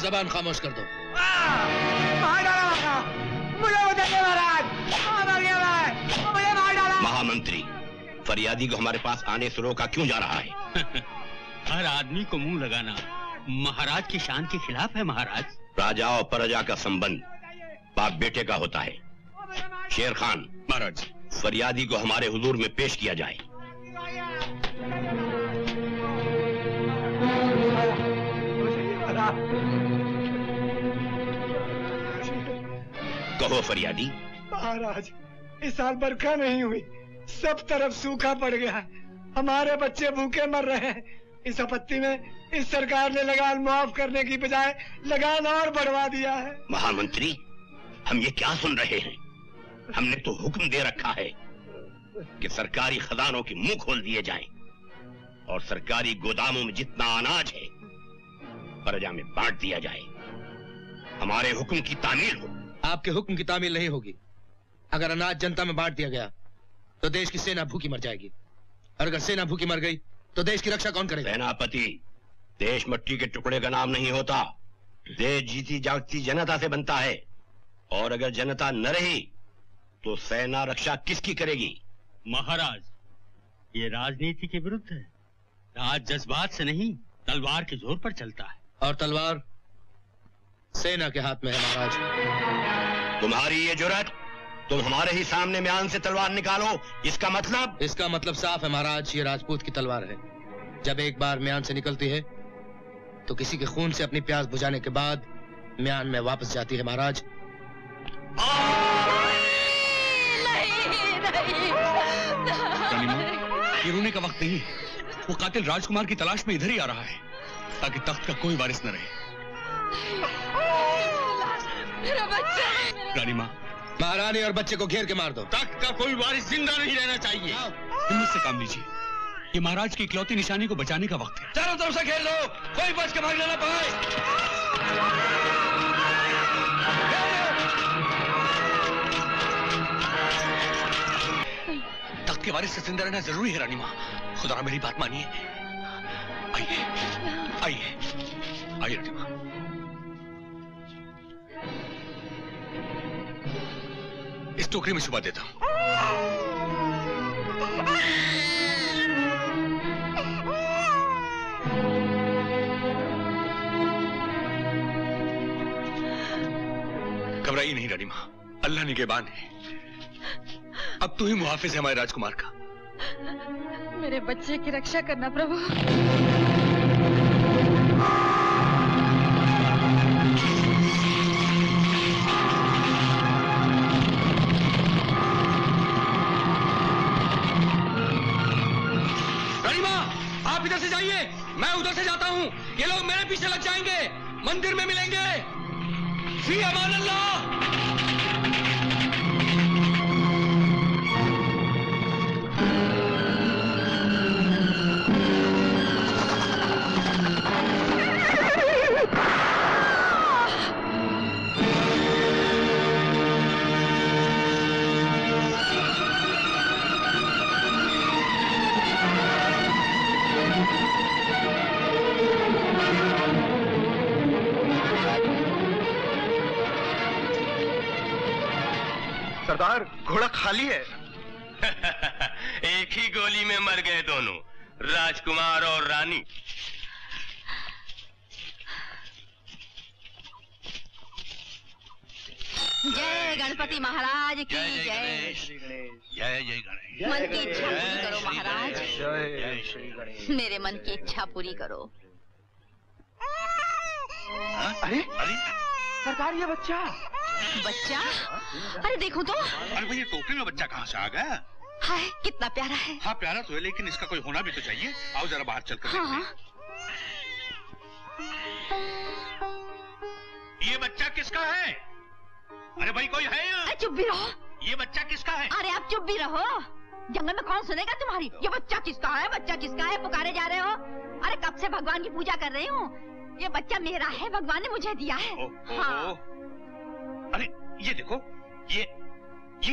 जबान खामोश कर दो। महामंत्री, फरियादी को हमारे पास आने से रोका क्यों जा रहा है? हर आदमी को मुंह लगाना महाराज की शान के खिलाफ है। महाराज, राजा और प्रजा का संबंध बाप बेटे का होता है। शेर खान, महाराज, फरियादी को हमारे हुजूर में पेश किया जाए। कहो फरियादी। महाराज, इस साल बरखा नहीं हुई, सब तरफ सूखा पड़ गया है, हमारे बच्चे भूखे मर रहे हैं। इस आपत्ति में इस सरकार ने लगान माफ करने की बजाय लगान और बढ़वा दिया है। महामंत्री, हम ये क्या सुन रहे हैं? हमने तो हुक्म दे रखा है कि सरकारी खजानों के मुंह खोल दिए जाएं और सरकारी गोदामों में जितना अनाज है प्रजा में बांट दिया जाए। हमारे हुक्म की तामील हो। आपके हुक्म की तामील नहीं होगी। अगर अनाज जनता में बांट दिया गया तो देश की सेना भूखी मर जाएगी, और अगर सेना भूखी मर गई तो देश की रक्षा कौन करेगा? सेनापति, देश मट्टी के टुकड़े का नाम नहीं होता। देश जीती जागती जनता से बनता है, और अगर जनता न रही तो सेना रक्षा किसकी करेगी? महाराज, ये राजनीति के विरुद्ध है। राज जज्बात से नहीं, तलवार के जोर पर चलता है। और तलवार सेना के हाथ में है महाराज। तुम्हारी ये जुर्रत, तुम हमारे ही सामने म्यान से तलवार निकालो, इसका मतलब? इसका मतलब साफ है महाराज, ये राजपूत की तलवार है। जब एक बार म्यान से निकलती है तो किसी के खून से अपनी प्यास बुझाने के बाद म्यान में वापस जाती है महाराज। ये रोने का वक्त नहीं, वो कातिल राजकुमार की तलाश में इधर ही आ रहा है ताकि तख्त का कोई वारिस न रहे। मेरा बच्चा, रानी माँ, महारानी और बच्चे को घेर के मार दो। तख्त का कोई वारिस जिंदा नहीं रहना चाहिए। हिम्मत से काम लीजिए, ये महाराज की इकलौती निशानी को बचाने का वक्त है। चारों तरफ से घेर लो, कोई बच के भागने ना पाए। तख्त के वारिस से जिंदा रहना जरूरी है रानी माँ, खुदा मेरी बात मानिए। आइए आइए आइए रानीमा। इस टोकरी में छुपा देता हूं। घबराइए नहीं रानीमा, अल्लाह निगहबान है। अब तू ही मुहाफिज है हमारे राजकुमार का। मेरे बच्चे की रक्षा करना प्रभु। रानीमा, आप इधर से जाइए, मैं उधर से जाता हूँ। ये लोग मेरे पीछे लग जाएंगे। मंदिर में मिलेंगे। फी अमान अल्लाह। सरदार, घोड़ा खाली है। एक ही गोली में मर गए दोनों, राजकुमार और रानी। जय गणपति महाराज की जय। जय जय गणेश। मन की इच्छा पूरी करो महाराज। जय श्री गणेश। मेरे मन की इच्छा पूरी करो। अरे अरे सरकार, ये बच्चा बच्चा? अरे देखो तो। अरे भैया, टोकरी में बच्चा कहाँ से आ गया? हाय, कितना प्यारा है। हाँ प्यारा तो है, लेकिन इसका कोई होना भी तो चाहिए। आओ जरा बाहर चलकर देखते हैं। ये बच्चा किसका है? अरे भाई, कोई है यहाँ? चुप भी रहो। ये बच्चा किसका है? अरे आप चुप भी रहो। जंगल में कौन सुनेगा तुम्हारी? ये बच्चा किसका है? बच्चा किसका है पुकारे जा रहे हो? अरे कब से भगवान की पूजा कर रही हूँ। ये बच्चा मेरा है, भगवान ने मुझे दिया है। हाँ। अरे ये देखो, ये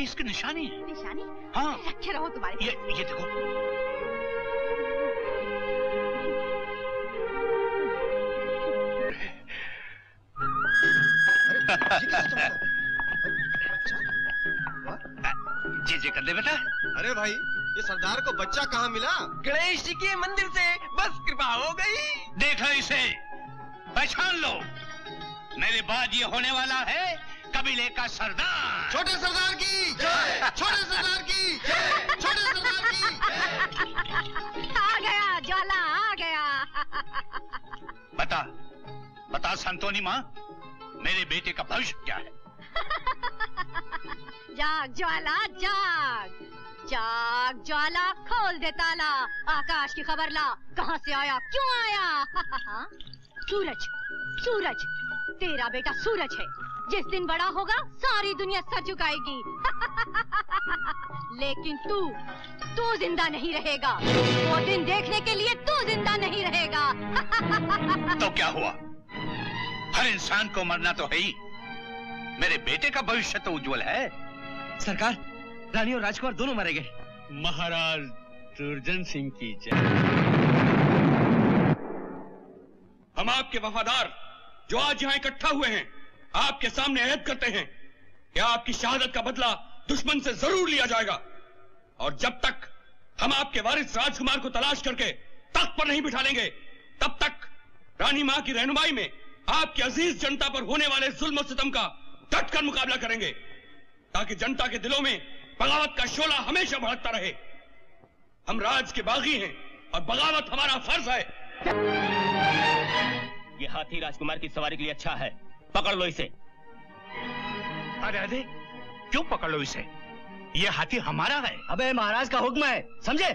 इसकी निशानी है। निशानी? हाँ। रखे रहो तुम्हारे। ये देखो। जी कर दे बेटा। अरे भाई, ये सरदार को बच्चा कहाँ मिला? गणेश जी के मंदिर से बस कृपा हो गई। देखो इसे, पहचान लो। मेरे बाद ये होने वाला है कबीले का सरदार। छोटे सरदार की जय, छोटे सरदार की जय, छोटे सरदार की जय। आ गया ज्वाला, आ गया। बता संतोनी माँ, मेरे बेटे का भविष्य क्या है? जाग ज्वाला जाग, जाग ज्वाला, खोल दे ताला। आकाश की खबर ला, कहाँ से आया, क्यों आया? सूरज, सूरज, तेरा बेटा सूरज है। जिस दिन बड़ा होगा सारी दुनिया सर झुकाएगी। लेकिन तू जिंदा नहीं रहेगा। वो दिन देखने के लिए तू जिंदा नहीं रहेगा। तो क्या हुआ? हर इंसान को मरना तो है ही। मेरे बेटे का भविष्य तो उज्जवल है। सरकार, रानी और राजकुमार दोनों मारे गए। महाराज दुर्जन सिंह की जय। हम आपके वफादार जो आज यहाँ इकट्ठा हुए हैं, आपके सामने अहद करते हैं कि आपकी शहादत का बदला दुश्मन से जरूर लिया जाएगा। और जब तक हम आपके वारिस राजकुमार को तलाश करके तख्त पर नहीं बिठा लेंगे, तब तक रानी माँ की रहनुमाई में आपकी अजीज जनता पर होने वाले जुल्म और सितम का डटकर मुकाबला करेंगे, ताकि जनता के दिलों में बगावत का शोला हमेशा भड़कता रहे। हम राज के बागी हैं और बगावत हमारा फर्ज है। ये हाथी राजकुमार की सवारी के लिए अच्छा है, पकड़ लो इसे। अरे क्यों पकड़ लो इसे? ये हाथी हमारा है। अबे महाराज का हुक्म है, समझे?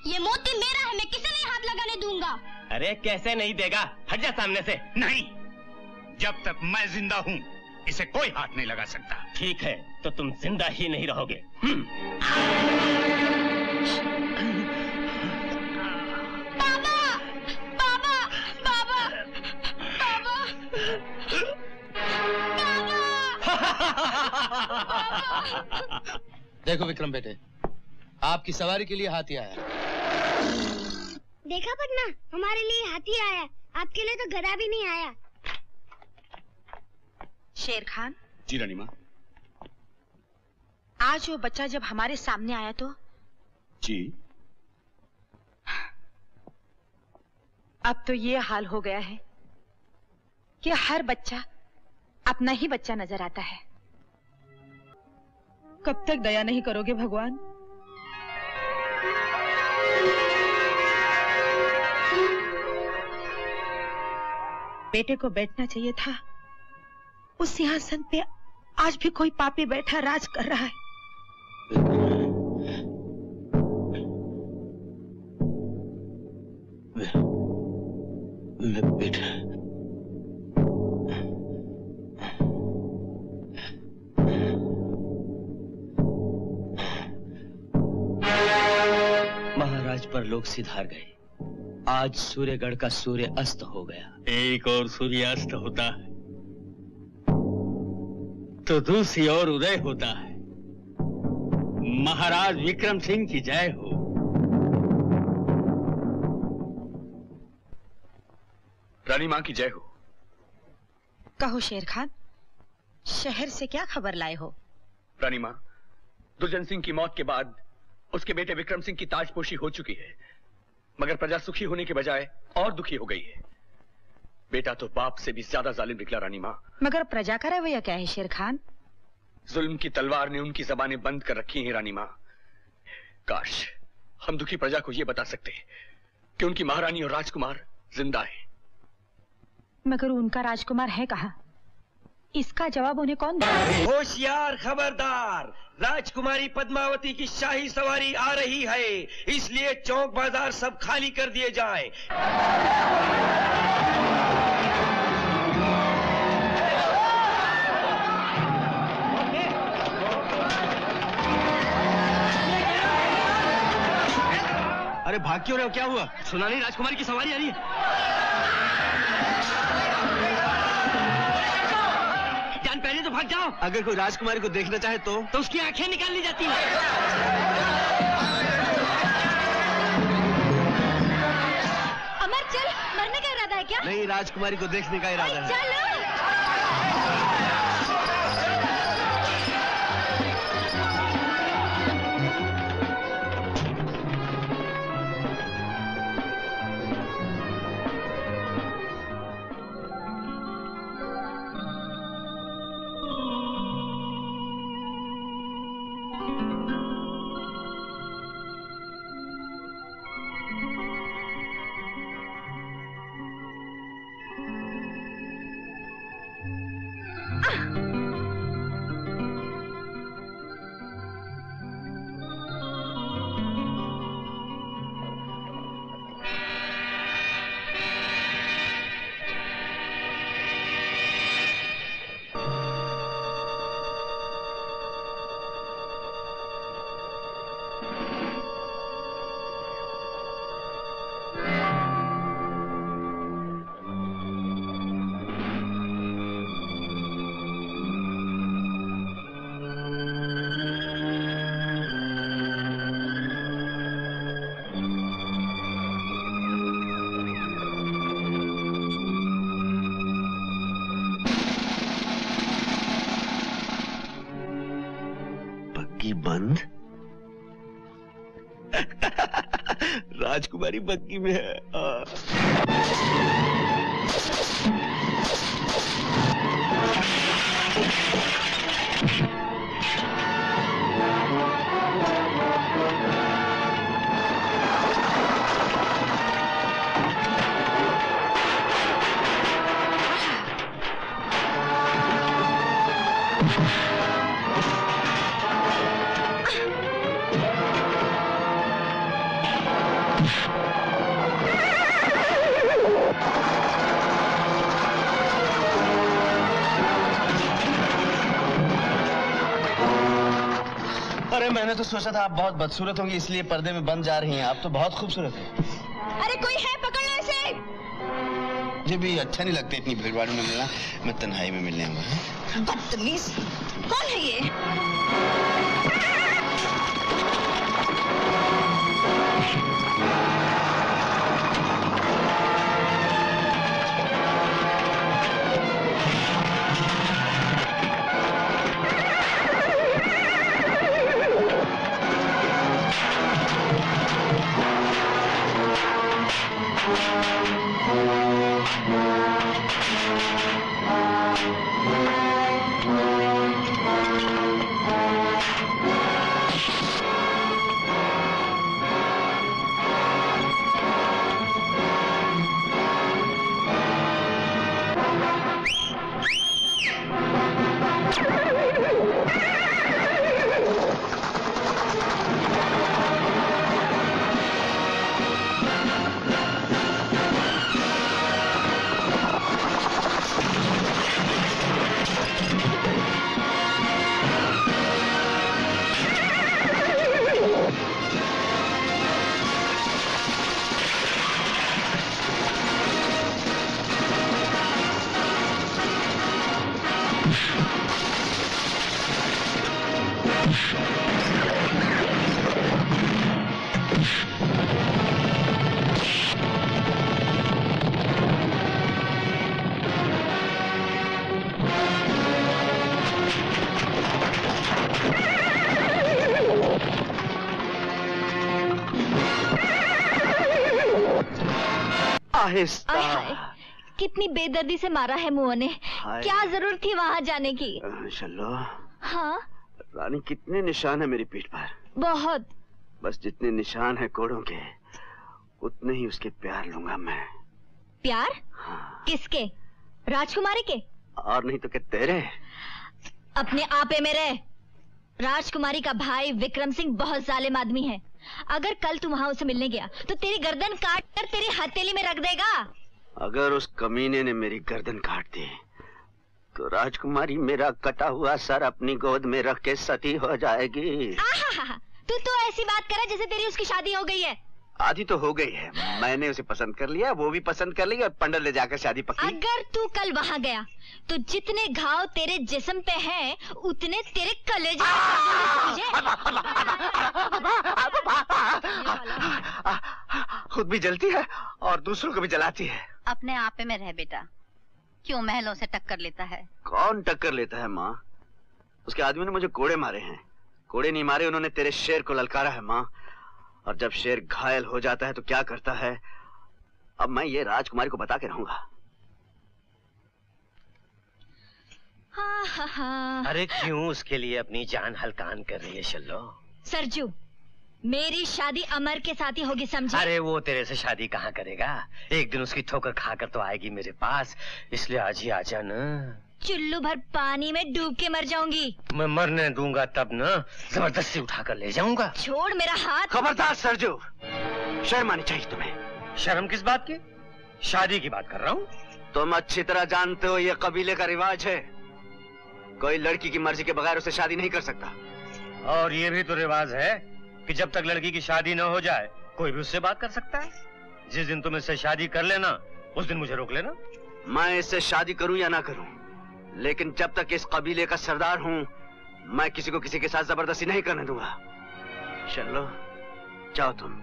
ये मोती मेरा है, मैं किसे नहीं हाथ लगाने दूंगा। अरे कैसे नहीं देगा, हट जा सामने से। नहीं, जब तक मैं जिंदा हूँ इसे कोई हाथ नहीं लगा सकता। ठीक है, तो तुम जिंदा ही नहीं रहोगे। बाबा, बाबा, बाबा, बाबा, बाबा। देखो विक्रम बेटे, आपकी सवारी के लिए हाथी आया। देखा पन्ना, हमारे लिए हाथी आया, आपके लिए तो गधा भी नहीं आया। शेर खान। जी रानी माँ। आज वो बच्चा जब हमारे सामने आया तो जी। अब तो ये हाल हो गया है कि हर बच्चा अपना ही बच्चा नजर आता है। कब तक दया नहीं करोगे भगवान? बेटे को बैठना चाहिए था उस सिंहासन पे। आज भी कोई पापी बैठा राज कर रहा है। बेटा, महाराज पर लोग सिधार गए। आज सूर्यगढ़ का सूर्य अस्त हो गया। एक और सूर्यास्त होता है तो दूसरी ओर उदय होता है। महाराज विक्रम सिंह की जय हो। रानी माँ की जय हो। कहो शेर खान, शहर से क्या खबर लाए हो? रानी माँ, दुर्जन सिंह की मौत के बाद उसके बेटे विक्रम सिंह की ताजपोशी हो चुकी है, मगर प्रजा सुखी होने के बजाय और दुखी हो गई है। बेटा तो बाप से भी ज्यादा जालिम निकला रानी माँ। मगर प्रजा का रवैया क्या है शेर खान? जुल्म की तलवार ने उनकी जबानें बंद कर रखी हैं रानी माँ। काश हम दुखी प्रजा को यह बता सकते कि उनकी महारानी और राजकुमार जिंदा हैं। मगर उनका राजकुमार है कहाँ? इसका जवाब उन्हें कौन देगा? होशियार, खबरदार! राजकुमारी पद्मावती की शाही सवारी आ रही है, इसलिए चौक बाजार सब खाली कर दिए जाएं। अरे भाग क्यों रहे हो? क्या हुआ? सुना नहीं राजकुमारी की सवारी आ रही है? जान पहले तो भाग जाओ। अगर कोई राजकुमारी को देखना चाहे तो उसकी आंखें निकाल ली जाती हैं। अमर चल, मरने का इरादा है क्या? नहीं, राजकुमारी को देखने का इरादा है। चलो। बंद। राजकुमारी बग्गी में है। अरे मैंने तो सोचा था आप बहुत बदसूरत होंगी, इसलिए पर्दे में बंद जा रही हैं। आप तो बहुत खूबसूरत हैं। अरे कोई है, पकड़ लो इसे। मुझे भी अच्छा नहीं लगता इतनी भीड़ भाड़ में मिलना। मैं तन्हाई में मिलने आऊंगा। बदतमीज, कौन है ये? आहिस्ता। कितनी बेदर्दी से मारा है मुओ ने। क्या जरूरत थी वहाँ जाने की? चलो। हाँ रानी, कितने निशान है मेरी पीठ पर? बहुत। बस जितने निशान है कोड़ों के, उतने ही उसके प्यार लूंगा मैं। प्यार? हाँ। किसके? राजकुमारी के? और नहीं तो क्या तेरे? अपने आपे मेरे। राजकुमारी का भाई विक्रम सिंह बहुत जालिम आदमी है। अगर कल तू वहाँ उसे मिलने गया तो तेरी गर्दन काट कर तेरी हथेली में रख देगा। अगर उस कमीने ने मेरी गर्दन काट दी तो राजकुमारी मेरा कटा हुआ सर अपनी गोद में रख के सती हो जाएगी। तू तो ऐसी बात करे जैसे तेरी उसकी शादी हो गई है। आधी तो हो गई है, मैंने उसे पसंद कर लिया, वो भी पसंद कर ली और पंडित ले जाकर शादी पक्की। अगर तू कल वहाँ गया तो जितने घाव तेरे जिस्म पे हैं, उतने तेरे कलेजे खुद भी जलती है और दूसरों को भी जलाती है। अपने आपे में रह बेटा, क्यों महलों से टक्कर लेता है? कौन टक्कर लेता है माँ? उसके आदमी ने मुझे कोड़े मारे हैं। कोड़े नहीं मारे, उन्होंने तेरे शेर को ललकारा है माँ। और जब शेर घायल हो जाता है तो क्या करता है, अब मैं ये राजकुमारी को बता के रहूंगा। अरे क्यों उसके लिए अपनी जान हलकान कर रही है शल्लो? सरजू, मेरी शादी अमर के साथ ही होगी, समझे? अरे वो तेरे से शादी कहाँ करेगा? एक दिन उसकी ठोकर खाकर तो आएगी मेरे पास, इसलिए आज ही आजा न। चुल्लू भर पानी में डूब के मर जाऊंगी। मैं मरने दूंगा तब न, जबरदस्ती उठाकर ले जाऊंगा। छोड़ मेरा हाथ। खबरदार सरजू, शर्म आनी चाहिए तुम्हें। शर्म किस बात की? शादी की बात कर रहा हूँ। तुम अच्छी तरह जानते हो ये कबीले का रिवाज है, कोई लड़की की मर्जी के बगैर उसे शादी नहीं कर सकता। और ये भी तो रिवाज है कि जब तक लड़की की शादी न हो जाए कोई भी उससे बात कर सकता है। जिस दिन तुम इससे शादी कर लेना उस दिन मुझे रोक लेना। मैं इससे शादी करूं या ना करूं, लेकिन जब तक इस कबीले का सरदार हूं, मैं किसी को किसी के साथ जबरदस्ती नहीं करने दूंगा। चलो जाओ तुम।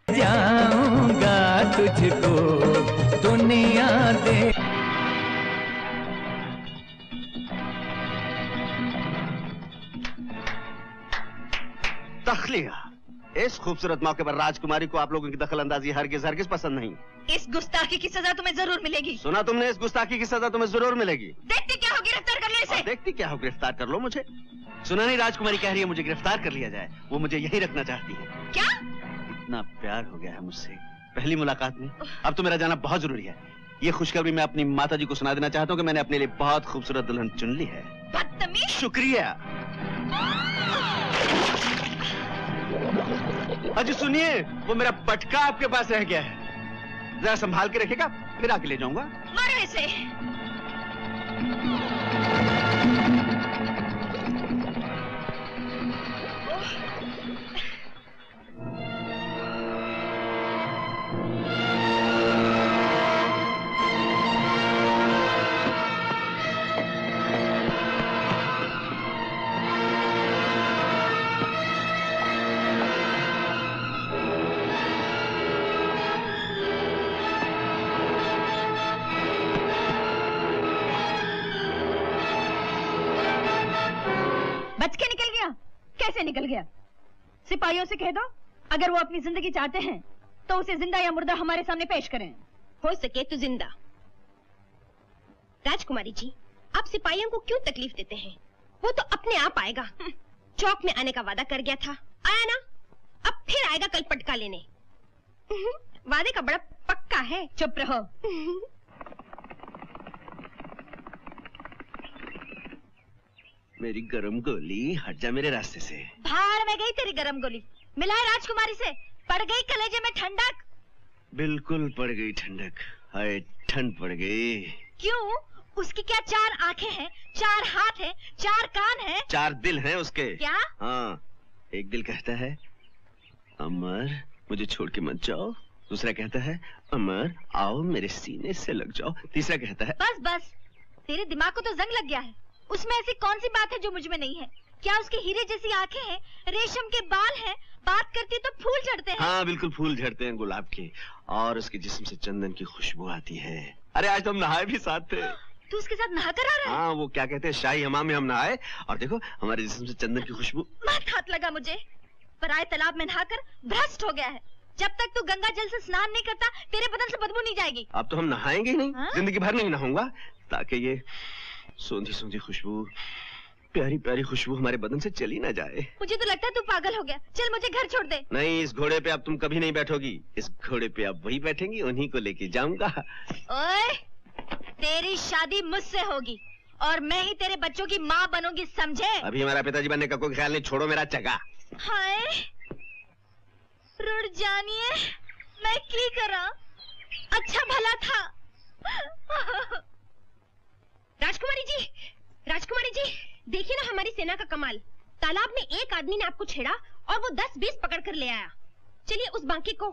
जाऊंगा तुझको दुनिया दे। तखलिया, इस खूबसूरत मौके पर राजकुमारी को आप लोगों की दखल अंदाजी हरगिज हरगिज पसंद नहीं। इस गुस्ताखी की सजा तुम्हें जरूर मिलेगी। सुना तुमने? इस गुस्ताखी की सजा तुम्हें जरूर मिलेगी। देखती क्या हो, गिरफ्तार कर लो इसे। देखती क्या हो, गिरफ्तार कर लो मुझे। सुना नहीं, राजकुमारी कह रही है मुझे गिरफ्तार कर लिया जाए, वो मुझे यही रखना चाहती है। क्या? इतना प्यार हो गया है मुझसे पहली मुलाकात में, अब तो मेरा जाना बहुत जरूरी है। ये खुशखबरी मैं अपनी माताजी को सुना देना चाहता हूँ कि मैंने अपने लिए बहुत खूबसूरत दुल्हन चुन ली है। बदतमीज। शुक्रिया। अजी सुनिए, वो मेरा पटका आपके पास रह गया है, जरा संभाल के रखेगा, फिर आके ले जाऊंगा। मारो इसे। बच के निकल गया? कैसे निकल गया? सिपाहियों से कह दो अगर वो अपनी जिंदगी चाहते हैं तो उसे जिंदा या मुर्दा हमारे सामने पेश करें। हो सके तो जिंदा। राजकुमारी जी, आप सिपाहियों को क्यों तकलीफ देते हैं? वो तो अपने आप आएगा। चौक में आने का वादा कर गया था, आया ना? अब फिर आएगा कल पटका लेने। वादे का बड़ा पक्का है। चुप रहो। मेरी गरम गोली, हट जा मेरे रास्ते से। भाड़ में गई तेरी गरम गोली। मिला है राजकुमारी से, पड़ गई कलेजे में ठंडक। बिल्कुल पड़ गई ठंडक। हाय ठंड पड़ गई। क्यों? उसकी क्या 4 आंखें हैं, 4 हाथ हैं, 4 कान हैं, 4 दिल हैं उसके। क्या? हाँ, एक दिल कहता है अमर मुझे छोड़ के मत जाओ, दूसरा कहता है अमर आओ मेरे सीने से लग जाओ, तीसरा कहता है बस बस, तेरे दिमाग को तो जंग लग गया है। उसमें ऐसी कौन सी बात है जो मुझ में नहीं है? क्या उसके हीरे जैसी आंखें हैं, रेशम के बाल हैं, बात करती तो फूल झड़ते हैं? हाँ बिल्कुल फूल झड़ते हैं गुलाब के, और उसके जिस्म से चंदन की खुशबू आती है। अरे आज तो हम नहाए भी साथ थे। तू उसके साथ नहा कर आ रहा है? हाँ वो क्या कहते हैं शाही हमाम में हम नहाए, और देखो हमारे जिस्म से चंदन की खुशबू। मत हाथ लगा मुझे, पराये तालाब में नहाकर भ्रष्ट हो गया है। जब तक तू गंगा जल से स्नान नहीं करता तेरे बदन से बदबू नहीं जाएगी। अब तो हम नहाएंगे ही नहीं। हाँ? जिंदगी भर नहीं नहाऊंगा, ताकि ये सोंधी सोंधी खुशबू, प्यारी प्यारी खुशबू हमारे बदन से चली ना जाए। मुझे तो लगता है तू पागल हो गया। चल मुझे घर छोड़ दे। नहीं, इस घोड़े पे अब तुम कभी नहीं बैठोगी, इस घोड़े पे अब वही बैठेंगी, उन्हीं को लेके जाऊंगा। ओए, तेरी शादी मुझसे होगी और मैं ही तेरे बच्चों की माँ बनूंगी, समझे? अभी हमारा पिताजी बनने का कोई ख्याल नहीं, छोड़ो मेरा चगा। हाय रुड़ जानिए, मैं की करा, अच्छा भला था। राजकुमारी जी देखिए ना हमारी सेना का कमाल। तालाब में एक आदमी ने आपको छेड़ा और वो 10-20 पकड़ कर ले आया। चलिए उस बांके को,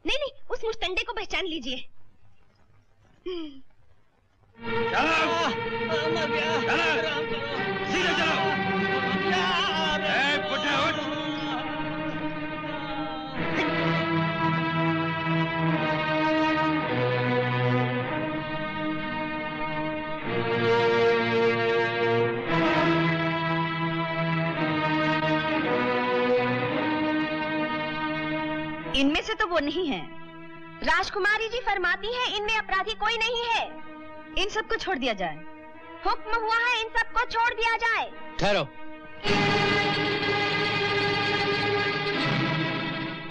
नहीं उस मुश्तंडे को पहचान लीजिए। सीधे चलो। बुढ़े उठ। इनमें से तो वो नहीं है। राजकुमारी जी फरमाती हैं इनमें अपराधी कोई नहीं है। इन सबको छोड़ दिया जाए। हुक्म हुआ है इन सबको छोड़ दिया जाए। ठहरो।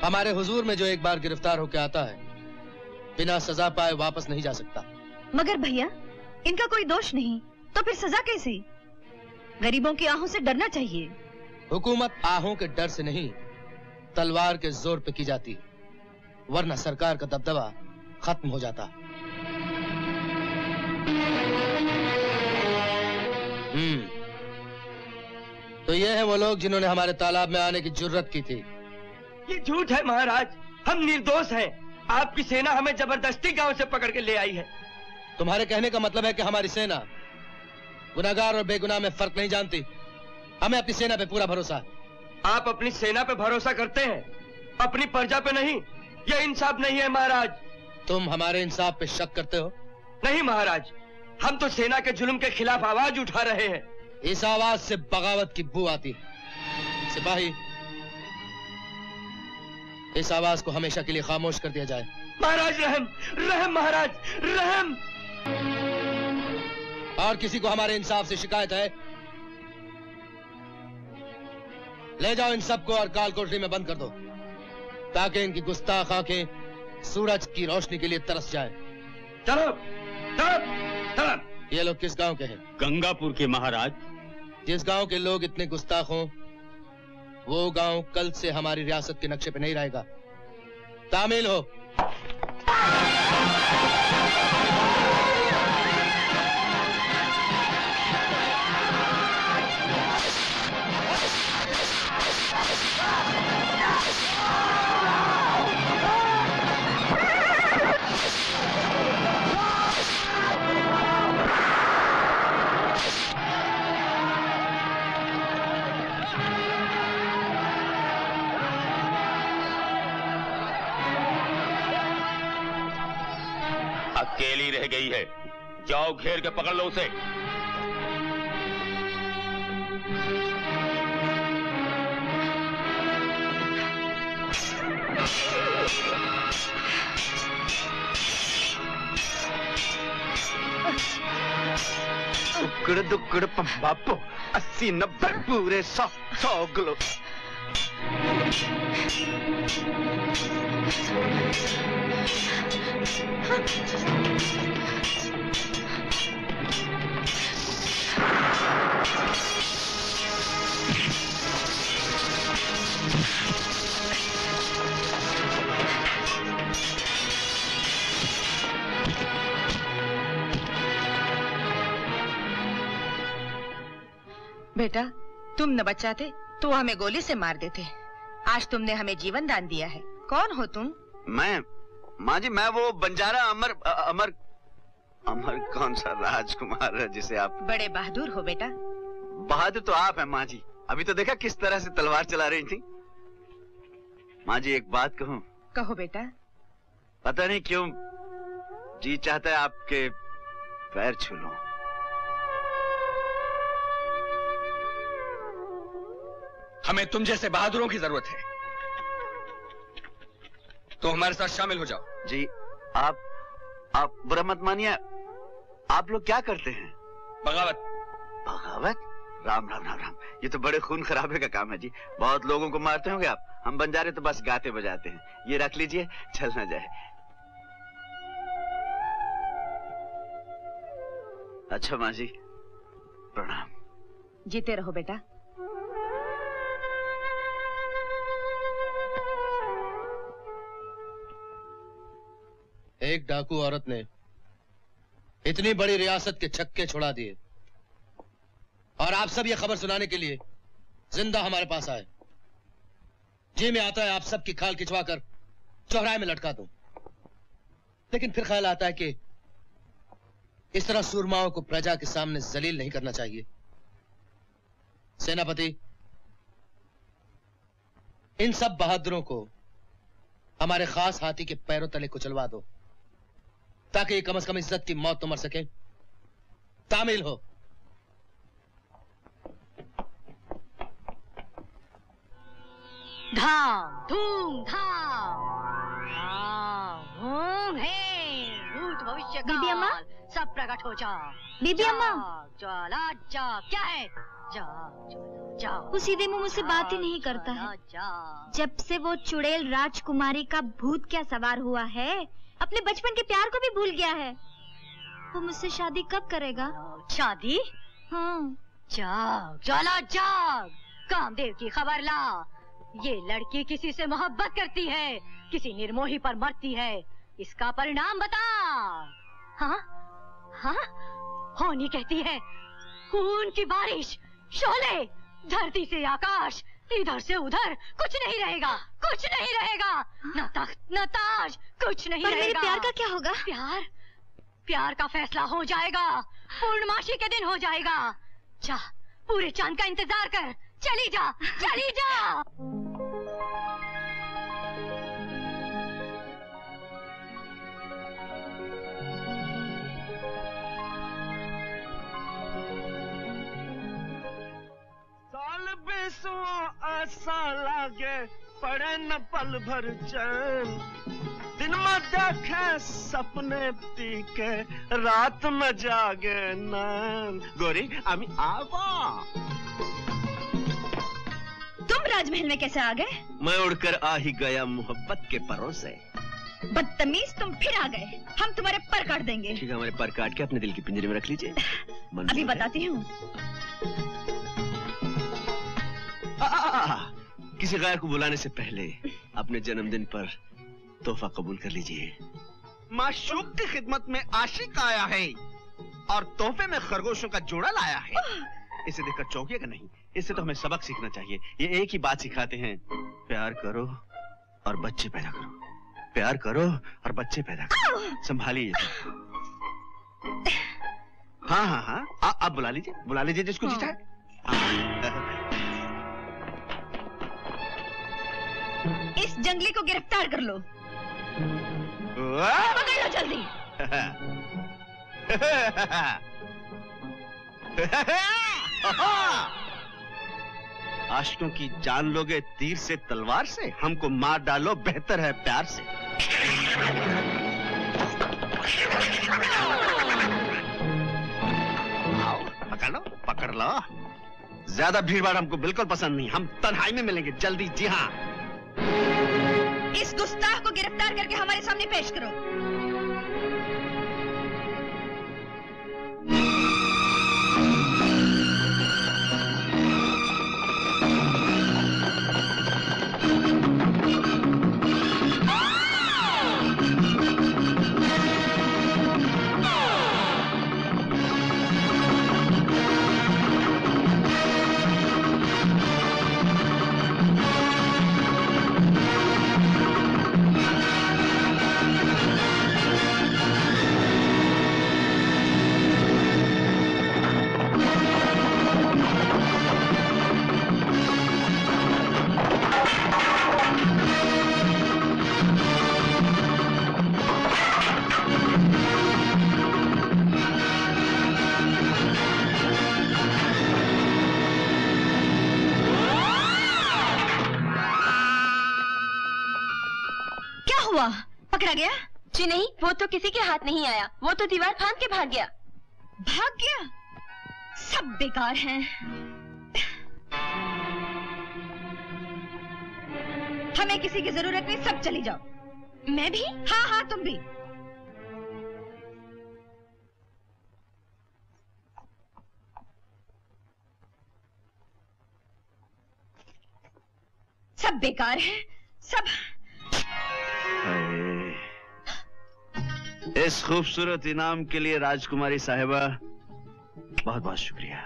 हमारे हुजूर में जो एक बार गिरफ्तार होकर आता है बिना सजा पाए वापस नहीं जा सकता। मगर भैया इनका कोई दोष नहीं, तो फिर सजा कैसी? गरीबों की आहों से डरना चाहिए। हुकूमत आहों के डर से नहीं, तलवार के जोर पे की जाती, वरना सरकार का दबदबा खत्म हो जाता। तो ये हैं वो लोग जिन्होंने हमारे तालाब में आने की जुर्रत की थी। ये झूठ है महाराज, हम निर्दोष हैं। आपकी सेना हमें जबरदस्ती गांव से पकड़ के ले आई है। तुम्हारे कहने का मतलब है कि हमारी सेना गुनाहगार और बेगुनाह में फर्क नहीं जानती? हमें अपनी सेना पे पूरा भरोसा है। आप अपनी सेना पे भरोसा करते हैं, अपनी प्रजा पे नहीं। यह इंसाफ नहीं है महाराज। तुम हमारे इंसाफ पे शक करते हो? नहीं महाराज, हम तो सेना के जुल्म के खिलाफ आवाज उठा रहे हैं। इस आवाज से बगावत की बू आती है। सिपाही, इस आवाज को हमेशा के लिए खामोश कर दिया जाए। महाराज रहम, रहम महाराज, रहम। और किसी को हमारे इंसाफ से शिकायत है? ले जाओ इन सबको और काल कोठरी में बंद कर दो, ताकि इनकी गुस्ताख आंखें सूरज की रोशनी के लिए तरस जाए। चलो चलो चलो। ये लोग किस गांव के हैं? गंगापुर के महाराज। जिस गांव के लोग इतने गुस्ताख हों, वो गांव कल से हमारी रियासत के नक्शे पे नहीं रहेगा। तामील हो। अकेली रह गई है, जाओ घेर के पकड़ लो उसे। दुक्कड़ दुक्कड़ बापो 80-90 पूरे 100 किलो। बेटा, तुम न बचाते तो हमें गोली से मार देते। आज तुमने हमें जीवन दान दिया है। कौन हो तुम? मैं, माँ जी, मैं वो बंजारा अमर अमर अमर कौन सा राजकुमार है जिसे आप... बड़े बहादुर हो बेटा। बहादुर तो आप हैं माँ जी। अभी तो देखा किस तरह से तलवार चला रही थी। माँ जी एक बात कहूँ? कहो बेटा। पता नहीं क्यों जी चाहता है आपके पैर छू लूं। हमें तुम जैसे बहादुरों की जरूरत है, तो हमारे साथ शामिल हो जाओ। जी आप बुरा मत मानिए। आप लोग क्या करते हैं? बगावत। बगावत? राम राम राम राम, ये तो बड़े खून खराबे का काम है जी। बहुत लोगों को मारते होंगे आप। हम बंजारे तो बस गाते बजाते हैं। ये रख लीजिए, चल ना जाए। अच्छा माँ जी, प्रणाम। जीते रहो बेटा। एक डाकू औरत ने इतनी बड़ी रियासत के छक्के छुड़ा दिए और आप सब ये खबर सुनाने के लिए जिंदा हमारे पास आए। जी में आता है आप सब की खाल खिंचवा कर चौराहे में लटका दूं, लेकिन फिर ख्याल आता है कि इस तरह सूरमाओं को प्रजा के सामने जलील नहीं करना चाहिए। सेनापति, इन सब बहादुरों को हमारे खास हाथी के पैरों तले कुचलवा दो, ताकि ये कम से कम इज्जत की मौत तो मर सके। तामील हो। धाम धूम धाम धूम है भूत भविष्य बीबी अम्मा? सब प्रकट हो जा। बीबी अम्मा? ज्वाला जा। क्या है? जा जा। वो सीधे मुंह मुझसे बात ही नहीं करता है। जब से वो चुड़ैल राजकुमारी का भूत क्या सवार हुआ है, अपने बचपन के प्यार को भी भूल गया है। वो मुझसे शादी कब करेगा? शादी? हाँ। जाग ज्वाला जाग, कामदेव की खबर ला। ये लड़की किसी से मोहब्बत करती है, किसी निर्मोही पर मरती है। इसका परिणाम बता। हाँ हाँ, होनी कहती है खून की बारिश, शोले, धरती से आकाश, इधर से उधर, कुछ नहीं रहेगा, कुछ नहीं रहेगा। न तख्त न ताज, कुछ नहीं रहेगा। मेरे प्यार का क्या होगा? प्यार का फैसला हो जाएगा, पूर्णमासी के दिन हो जाएगा। जा, पूरे चांद का इंतजार कर। चली जा, चली जा। साल बेसुआ ऐसा लागे पड़े न पल भर चैन, दिन में देखे सपने पीके रात में जागे नैन। गोरी आमी आवा। तुम राजमहल में कैसे आ गए? मैं उड़कर आ ही गया मोहब्बत के परों से। बदतमीज, तुम फिर आ गए। हम तुम्हारे पर काट देंगे। ठीक है, हमारे पर काट के अपने दिल की पिंजरे में रख लीजिए। अभी बताती हूँ। किसी गैर को बुलाने से पहले अपने जन्मदिन पर तोहफा कबूल कर लीजिए। माशूक की खिदमत में आशिक आया है और तोहफे में खरगोशों का जोड़ा लाया है। इसे देखकर चौंकिएगा नहीं, इससे तो हमें सबक सीखना चाहिए। ये एक ही बात सिखाते हैं, प्यार करो और बच्चे पैदा करो। प्यार करो और बच्चे पैदा करो। संभालिए। हाँ हाँ हाँ, आप बुला लीजिए जिसको जीता है। इस जंगली को गिरफ्तार कर लो। पकड़ लो जल्दी। आशिकों की जान लोगे तीर से तलवार से, हमको मार डालो बेहतर है प्यार से। आओ, पकड़ लो। ज्यादा भीड़ भाड़ हमको बिल्कुल पसंद नहीं। हम तन्हाई में मिलेंगे जल्दी। जी हाँ। इस गुस्ताख को गिरफ्तार करके हमारे सामने पेश करो। हुआ? पकड़ा गया? जी नहीं, वो तो किसी के हाथ नहीं आया, वो तो दीवार फांद के भाग गया। भाग गया? सब बेकार हैं। हमें किसी की जरूरत नहीं, सब चली जाओ। मैं भी? हाँ हाँ, तुम भी। सब बेकार है, सब। इस खूबसूरत इनाम के लिए राजकुमारी साहिबा बहुत बहुत शुक्रिया।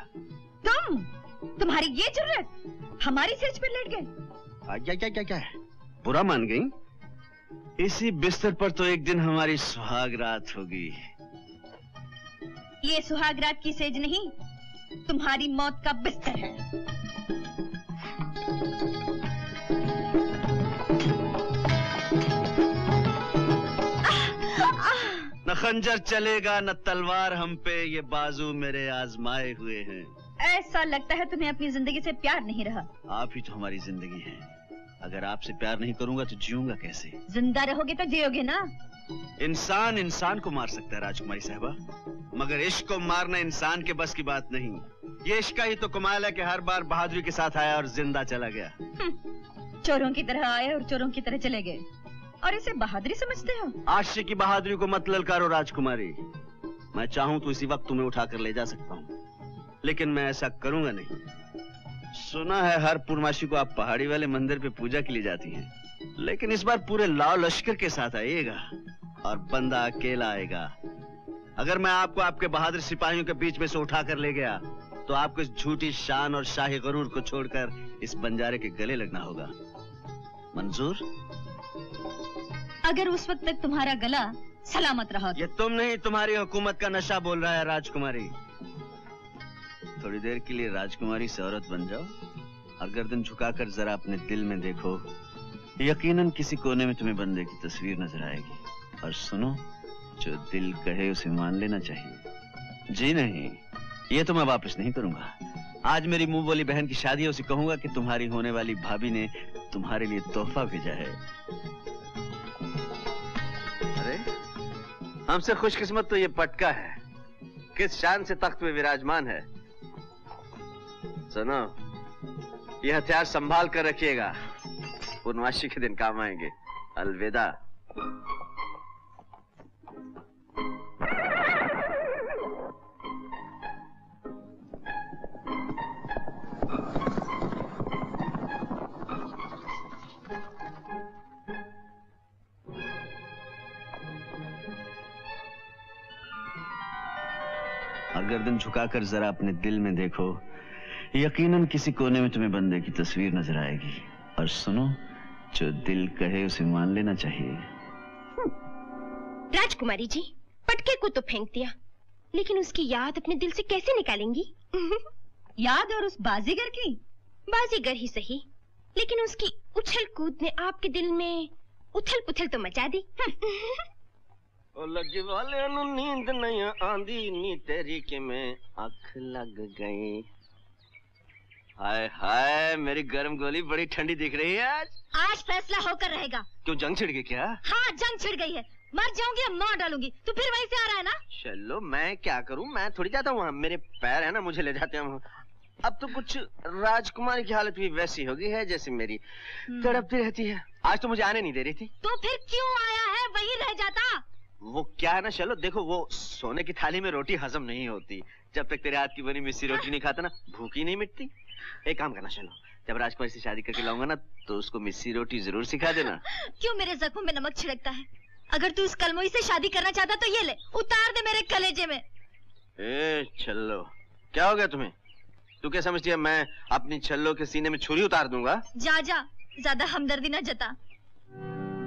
तुम्हारी ये जरूरत? हमारी सेज पर लेट गए? क्या बुरा मान गई? इसी बिस्तर पर तो एक दिन हमारी सुहाग रात होगी। ये सुहाग रात की सेज नहीं, तुम्हारी मौत का बिस्तर है। न खंजर चलेगा न तलवार हम पे, ये बाजू मेरे आजमाए हुए हैं। ऐसा लगता है तुम्हें अपनी जिंदगी से प्यार नहीं रहा। आप ही तो हमारी जिंदगी हैं। अगर आपसे प्यार नहीं करूंगा तो जीऊंगा कैसे? जिंदा रहोगे तो जियोगे ना। इंसान इंसान को मार सकता है राजकुमारी साहिबा, मगर इश्क को मारना इंसान के बस की बात नहीं। ये इश्क का ही तो कमाल है कि हर बार बहादुरी के साथ आया और जिंदा चला गया। चोरों की तरह आए और चोरों की तरह चले गए, और इसे बहादुरी समझते हो? आशिक की बहादुरी को मत ललकारो राजकुमारी। मैं चाहूं तो इसी वक्त तुम्हें उठाकर ले जा सकता हूं, लेकिन मैं ऐसा करूंगा नहीं। सुना है हर पूर्णमासी को आप पहाड़ी वाले मंदिर पे पूजा के लिए जाती हैं, लेकिन इस बार पूरे लाव लश्कर के साथ आइएगा और बंदा अकेला आएगा। अगर मैं आपको आपके बहादुर सिपाहियों के बीच में से उठाकर ले गया तो आपको इस झूठी शान और शाही गरूर को छोड़कर इस बंजारे के गले लगना होगा। मंजूर? अगर उस वक्त तक तुम्हारा गला सलामत रहा। ये तुम नहीं, तुम्हारी हुकूमत का नशा बोल रहा है राजकुमारी। थोड़ी देर के लिए राजकुमारी से औरत बन जाओ और गर्दन झुकाकर जरा अपने दिल में देखो, यकीनन किसी कोने में तुम्हें बंदे की तस्वीर नजर आएगी। और सुनो, जो दिल कहे उसे मान लेना चाहिए। जी नहीं, ये तो मैं वापस नहीं करूंगा। आज मेरी मुंह बोली बहन की शादी है, उसे कहूंगा कि तुम्हारी होने वाली भाभी ने तुम्हारे लिए तोहफा भेजा है। अरे हमसे खुशकिस्मत तो ये पटका है, किस शान से तख्त में विराजमान है। सुनो, ये हथियार संभाल कर रखिएगा, पूर्णमासी के दिन काम आएंगे। अलविदा। गर्दन झुकाकर जरा अपने दिल में देखो, यकीनन किसी कोने में तुम्हें बंदे की तस्वीर नजर आएगी। और सुनो, जो दिल कहे उसे मान लेना चाहिए। राजकुमारी जी, पटके को तो फेंक दिया, लेकिन उसकी याद अपने दिल से कैसे निकालेंगी? याद? और उस बाजीगर की? बाजीगर ही सही, लेकिन उसकी उछल कूद ने आपके दिल में उथल पुथल तो मचा दी। ओ लगे वाले नु नींद नहीं आंदी नी तेरी के में आँख लग गई। हाय हाय, मेरी गर्म गोली बड़ी ठंडी दिख रही है आज। आज फैसला होकर रहेगा। क्यों, जंग छिड़ गई क्या? हाँ, जंग छिड़ गई है। मर जाऊंगी या मार डालूंगी, तू फिर वहीं से आ रहा है ना? चलो, मैं क्या करूं, मैं थोड़ी जाता हूँ, मेरे पैर है ना, मुझे ले जाते हैं। अब तो कुछ राजकुमारी की हालत भी वैसी हो गई है जैसे मेरी तड़पती रहती है। आज तो मुझे आने नहीं दे रही थी। तो फिर क्यों आया है? वहीं रह जाता। वो क्या है ना, चलो देखो, वो सोने की थाली में रोटी हजम नहीं होती। जब तक तेरे हाथ की बनी मिस्सी रोटी नहीं खाता ना, भूख ही नहीं मिटती। एक काम करना, चलो जब राजकुमारी से शादी करके लाऊंगा ना, तो उसको मिस्सी रोटी जरूर सिखा देना। क्यों मेरे जख्मों में नमक छिड़कता है? अगर तू इस कलमोई से शादी करना चाहता तो ये ले, उतार दे मेरे कलेजे में। ए छल्लो, क्या हो गया तुम्हें? तू क्या समझती है मैं अपनी छल्लो के सीने में छुरी उतार दूंगा? जा जा, ज्यादा हमदर्दी ना जता।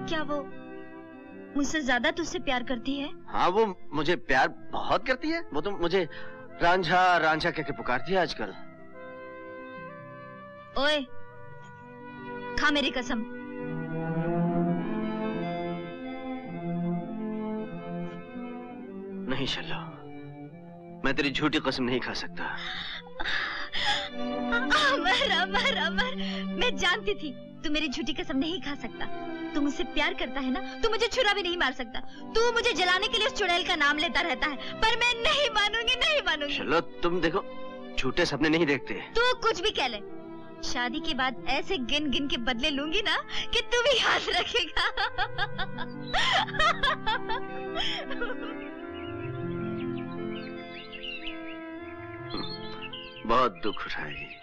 क्या वो मुझसे ज्यादा तुझसे प्यार करती है? हाँ, वो मुझे प्यार बहुत करती है। वो तो मुझे रांझा रांझा कहकर पुकारती है आजकल। ओए, खा मेरी कसम। नहीं शल्लो, मैं तेरी झूठी कसम नहीं खा सकता। अमर अमर अमर, मैं जानती थी तू मेरी झूठी कसम नहीं खा सकता। तू मुझसे प्यार करता है ना, तू मुझे छुरा भी नहीं मार सकता। तू मुझे जलाने के लिए उस चुड़ैल का नाम लेता रहता है, पर मैं नहीं मानूंगी, नहीं मानूंगी। चलो तुम देखो, झूठे सपने नहीं देखते। तू कुछ भी कह ले, शादी के बाद ऐसे गिन गिन के बदले लूंगी ना कि तू भी याद रखेगा। बहुत दुख उठाएगी।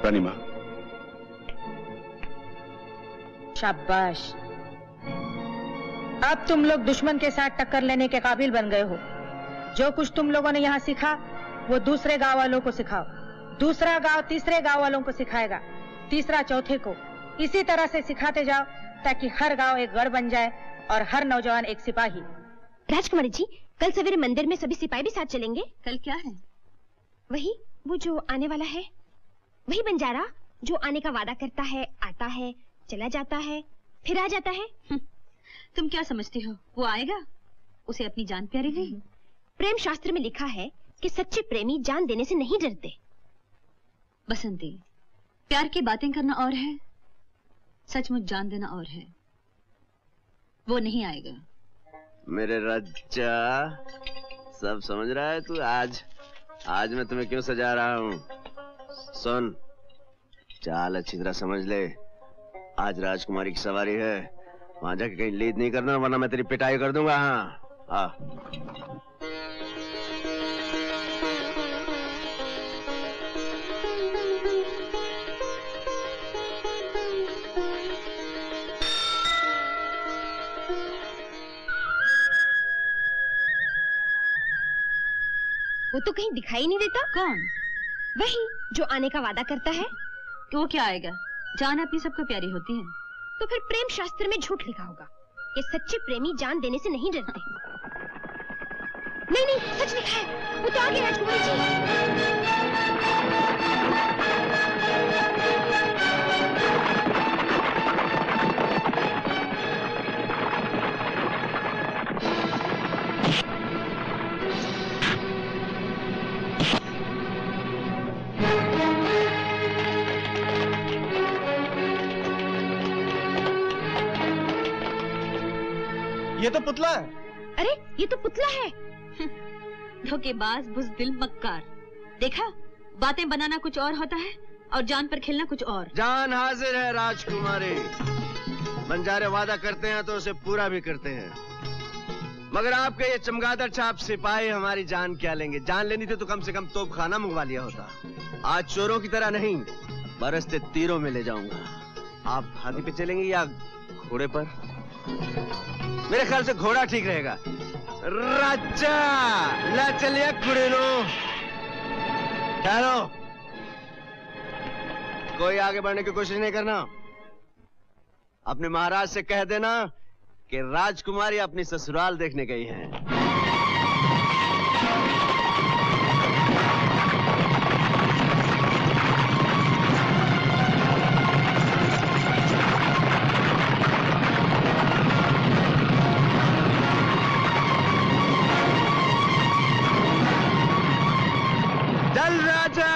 रानी माँ, शाबाश, अब तुम लोग दुश्मन के साथ टक्कर लेने के काबिल बन गए हो। जो कुछ तुम लोगों ने यहाँ सीखा वो दूसरे गांव वालों को सिखाओ, दूसरा गांव तीसरे गांव वालों को सिखाएगा, तीसरा चौथे को। इसी तरह से सिखाते जाओ ताकि हर गांव एक गढ़ बन जाए और हर नौजवान एक सिपाही। राजकुमारी जी, कल सवेरे मंदिर में सभी सिपाही भी साथ चलेंगे। कल क्या है? वही, वो जो आने वाला है, वही बंजारा जो आने का वादा करता है, आता है, चला जाता है, फिर आ जाता है। तुम क्या समझती हो वो आएगा? उसे अपनी जान प्यारी नहीं? प्रेम शास्त्र में लिखा है कि सच्चे प्रेमी जान देने से नहीं डरते। बसंती, प्यार की बातें करना और है, सचमुच जान देना और है। वो नहीं आएगा। मेरे रज्जा, सब समझ रहा है तू? आज मैं तुम्हें क्यों सजा रहा हूँ? सुन, चाल अच्छी तरह समझ ले। आज राजकुमारी की सवारी है, वहां जाके कहीं लीड नहीं करना, वरना मैं तेरी पिटाई कर दूंगा। हाँ, वो तो कहीं दिखाई नहीं देता। कौन? वही जो आने का वादा करता है। वो क्या आएगा? जान अपनी सबको प्यारी होती है। तो फिर प्रेम शास्त्र में झूठ लिखा होगा कि सच्चे प्रेमी जान देने से नहीं डरते। नहीं, सच लिखा है। वो तो आ गए राजकुमारी जी। ये तो पुतला है। अरे ये तो पुतला है। धोखेबाज, बुज़दिल, मक्कार। देखा, बातें बनाना कुछ और होता है और जान पर खेलना कुछ और। जान हाजिर है राजकुमारी। बंजारे वादा करते हैं तो उसे पूरा भी करते हैं, मगर आपके ये चमगादड़ छाप सिपाही हमारी जान क्या लेंगे? जान लेनी थी तो कम से कम तोप खाना मंगवा लिया होता। आज चोरों की तरह नहीं, बरसते तीरों में ले जाऊंगा। आप हाथी पे चलेंगे या घोड़े पर? मेरे ख्याल से घोड़ा ठीक रहेगा। राजा, ला चलिए कुड़ेलो। ठहरो, कोई आगे बढ़ने की कोशिश नहीं करना। अपने महाराज से कह देना कि राजकुमारी अपनी ससुराल देखने गई है। चल राजा।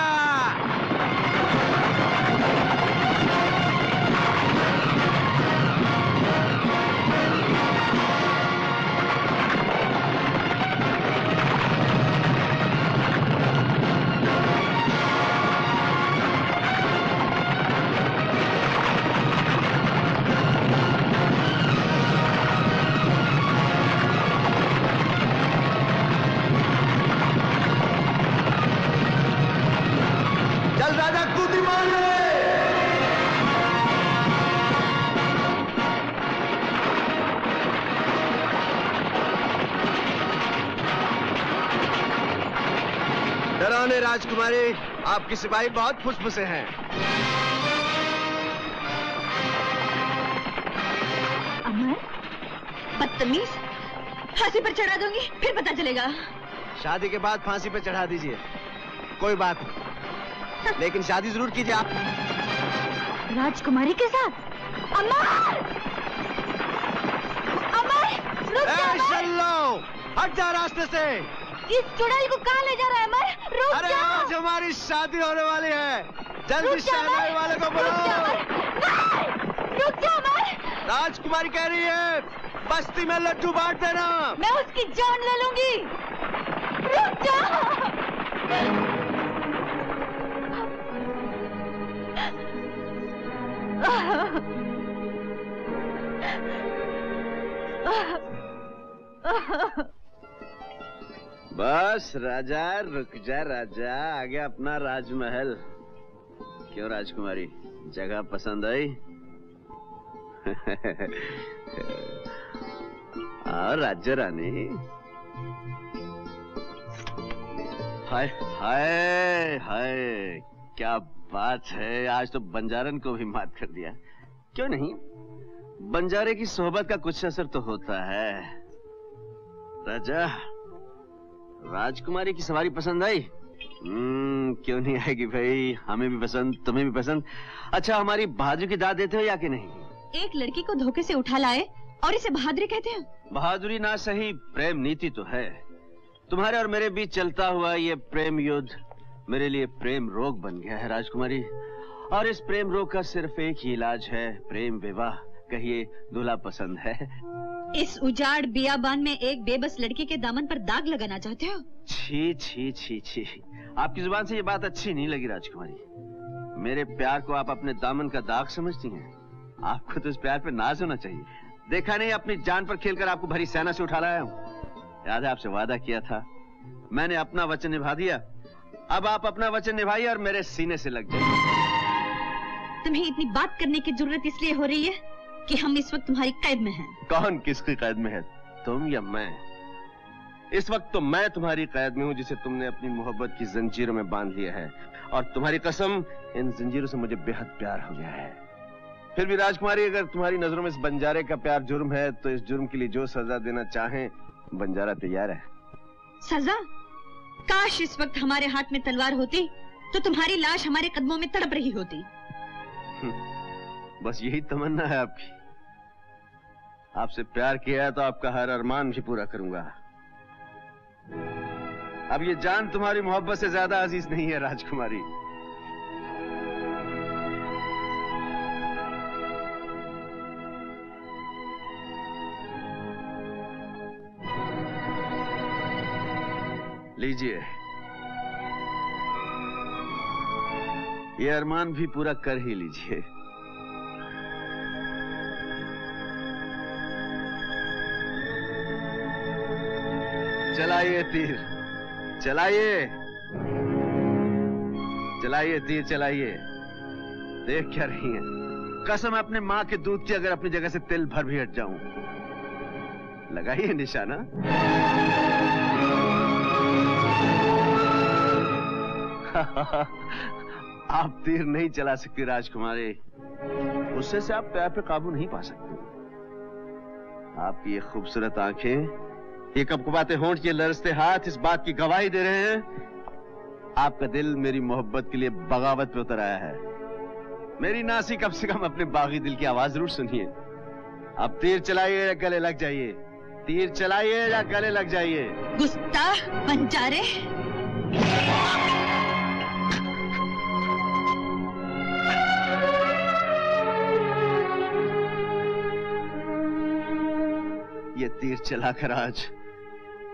डराने राजकुमारी, आपकी सिपाही बहुत फुसफुसे हैं। अमर, बदतमीज, फांसी पर चढ़ा दूंगी, फिर पता चलेगा। शादी के बाद फांसी पे चढ़ा दीजिए, कोई बात नहीं, लेकिन शादी जरूर कीजिए आप राजकुमारी के साथ। अमर! अमर! रुक जा अमर! हट जा रास्ते से। इस चुड़ैल को कहाँ ले जा रहा है अमर? रुक अरे जा। आज हमारी शादी होने वाली है, जल्दी शहनाई वाले को बुलाओ। रुक जा अमर! राजकुमारी कह रही है बस्ती में लड्डू बांट देना। मैं उसकी जान ले लूंगी। रुक जा। बस राजा, रुक जा राजा, आ गया अपना राजमहल। क्यों राजकुमारी, जगह पसंद आई? और राज्य रानी, हाय हाय हाय, क्या बात है, आज तो बंजारन को भी मात कर दिया। क्यों नहीं, बंजारे की सोहबत का कुछ असर तो होता है। राजा, राजकुमारी की सवारी पसंद आई? क्यों नहीं आएगी भाई, हमें भी पसंद, तुम्हें भी पसंद। अच्छा, हमारी बहादुरी की दाद देते हो या कि नहीं? एक लड़की को धोखे से उठा लाए और इसे बहादुरी कहते हैं? बहादुरी ना सही, प्रेम नीति तो है। तुम्हारे और मेरे बीच चलता हुआ ये प्रेम युद्ध मेरे लिए प्रेम रोग बन गया है राजकुमारी, और इस प्रेम रोग का सिर्फ एक ही इलाज है, प्रेम विवाह। कहिए दूल्हा पसंद है? इस उजाड़ बियाबान में एक बेबस लड़की के दामन पर दाग लगाना चाहते हो? छी छी छी छी, आपकी जुबान से ये बात अच्छी नहीं लगी राजकुमारी। मेरे प्यार को आप अपने दामन का दाग समझती हैं? आपको तो इस प्यार पे नाज होना चाहिए। देखा नहीं, अपनी जान पर खेलकर आपको भरी सेना से उठा लाया हूँ। याद है, आपसे वादा किया था, मैंने अपना वचन निभा दिया। अब आप अपना वचन निभाइए और मेरे सीने से लग जाइए। तुम्हें इतनी बात करने की जरूरत इसलिए हो रही है कि हम इस वक्त तुम्हारी कैद में हैं। कौन किसकी कैद में है, तुम या मैं? इस वक्त तो मैं तुम्हारी कैद में हूँ, जिसे तुमने अपनी मोहब्बत की जंजीरों में बांध लिया है, और तुम्हारी कसम, इन जंजीरों से मुझे बेहद प्यार हो गया है। फिर भी राजकुमारी, अगर तुम्हारी नजरों में इस बंजारे का प्यार जुर्म है, तो इस जुर्म के लिए जो सजा देना चाहें, बंजारा तैयार है। सजा? काश इस वक्त हमारे हाथ में तलवार होती तो तुम्हारी लाश हमारे कदमों में तड़प रही होती। बस यही तमन्ना है आपकी? आपसे प्यार किया है तो आपका हर अरमान भी पूरा करूंगा। अब ये जान तुम्हारी मोहब्बत से ज्यादा अजीज नहीं है राजकुमारी। लीजिए, ये अरमान भी पूरा कर ही लीजिए। चलाइए तीर, चलाइए चलाइए तीर, चलाइए। देख क्या रही हैं? कसम अपने माँ के दूध की, अगर अपनी जगह से तिल भर भी हट जाऊं। लगाइए निशाना। आप तीर नहीं चला सकती राजकुमारी, गुस्से से आप प्यार पे काबू नहीं पा सकती। आपकी ये खूबसूरत आंखें, ये कपकपाते होंठ, ये लरसते हाथ इस बात की गवाही दे रहे हैं आपका दिल मेरी मोहब्बत के लिए बगावत पे उतर आया है। मेरी नासी, कम से कम अपने बागी दिल की आवाज जरूर सुनिए। अब तीर चलाइए या गले लग जाइए, तीर चलाइए या गले लग जाइए। गुस्ताख बंजारे, ये तीर चलाकर आज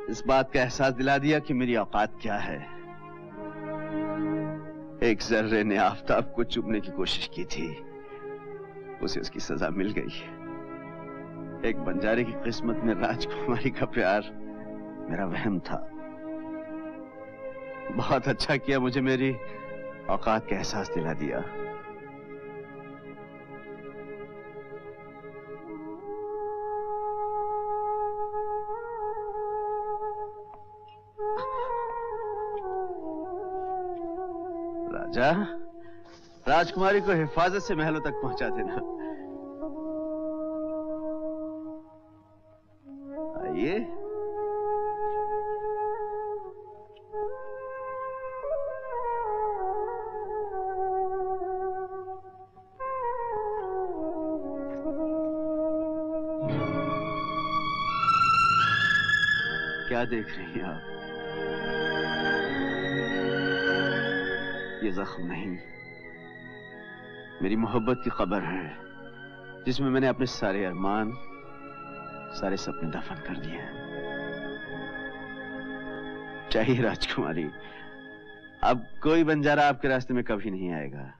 इस बात का एहसास दिला दिया कि मेरी औकात क्या है। एक जर्रे ने आफताब को चुभने की कोशिश की थी, उसे उसकी सजा मिल गई। एक बंजारे की किस्मत में राजकुमारी का प्यार मेरा वहम था। बहुत अच्छा किया, मुझे मेरी औकात का एहसास दिला दिया। राजा, राजकुमारी को हिफाजत से महलों तक पहुंचा देना। आइए। क्या देख रही हैं आप? ये जख्म नहीं, मेरी मोहब्बत की खबर है, जिसमें मैंने अपने सारे अरमान, सारे सपने दफन कर दिए हैं। चाहिए राजकुमारी, अब कोई बंजारा आपके रास्ते में कभी नहीं आएगा।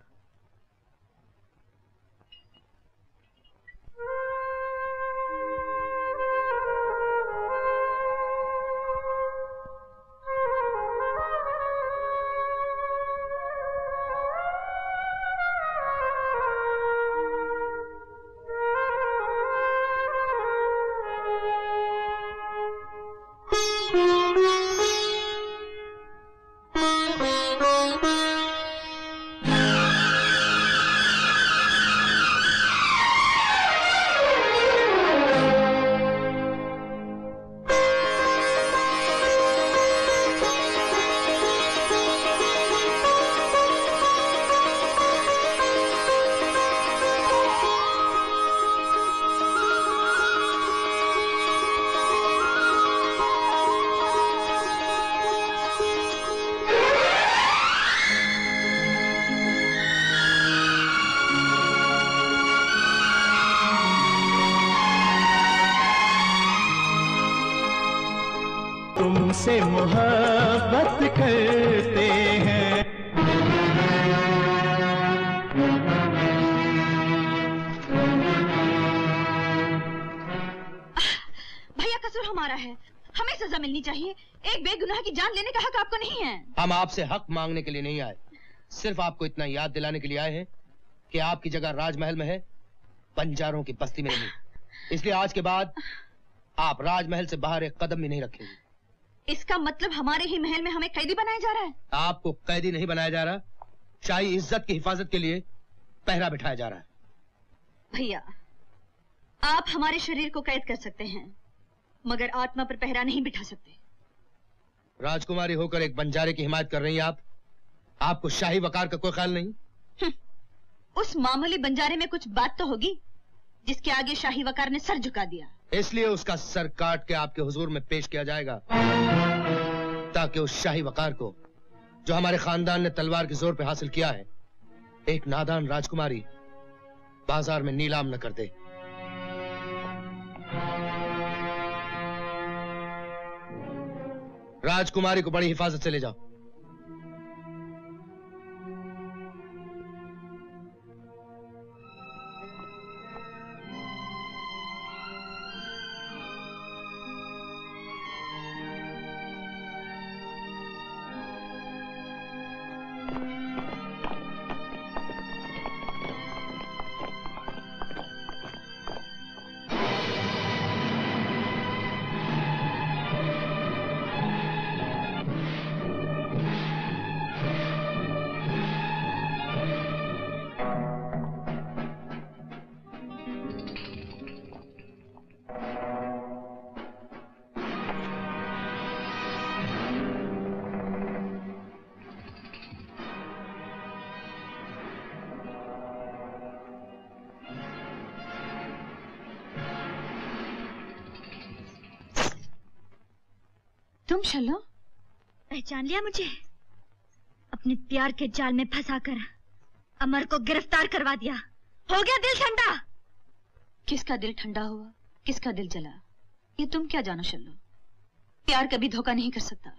तुमसे मोहब्बत करते हैं। भैया कसूर हमारा है, हमें सजा मिलनी चाहिए। एक बेगुनाह की जान लेने का हक आपको नहीं है। हम आपसे हक मांगने के लिए नहीं आए, सिर्फ आपको इतना याद दिलाने के लिए आए हैं कि आपकी जगह राजमहल में है, बंजारों की बस्ती में नहीं। इसलिए आज के बाद आप राजमहल से बाहर एक कदम भी नहीं रखेंगे। इसका मतलब हमारे ही महल में हमें कैदी बनाया जा रहा है? आपको कैदी नहीं बनाया जा रहा, शाही इज्जत की हिफाजत के लिए पहरा बिठाया जा रहा है। भैया, आप हमारे शरीर को कैद कर सकते हैं, मगर आत्मा पर पहरा नहीं बिठा सकते। राजकुमारी होकर एक बंजारे की हिमायत कर रही हैं आप? आपको शाही वकार का कोई ख्याल नहीं? उस मामूली बंजारे में कुछ बात तो होगी जिसके आगे शाही वकार ने सर झुका दिया। इसलिए उसका सर काट के आपके हुजूर में पेश किया जाएगा, ताकि उस शाही वकार को, जो हमारे खानदान ने तलवार के जोर पे हासिल किया है, एक नादान राजकुमारी बाजार में नीलाम न कर दे। राजकुमारी को बड़ी हिफाजत से ले जाओ। तुम शल्लो? पहचान लिया मुझे? अपने प्यार के जाल में फंसाकर अमर को गिरफ्तार करवा दिया, हो गया दिल ठंडा। किसका दिल ठंडा हुआ, किसका दिल जला, ये तुम क्या जानो शल्लो? प्यार कभी धोखा नहीं कर सकता।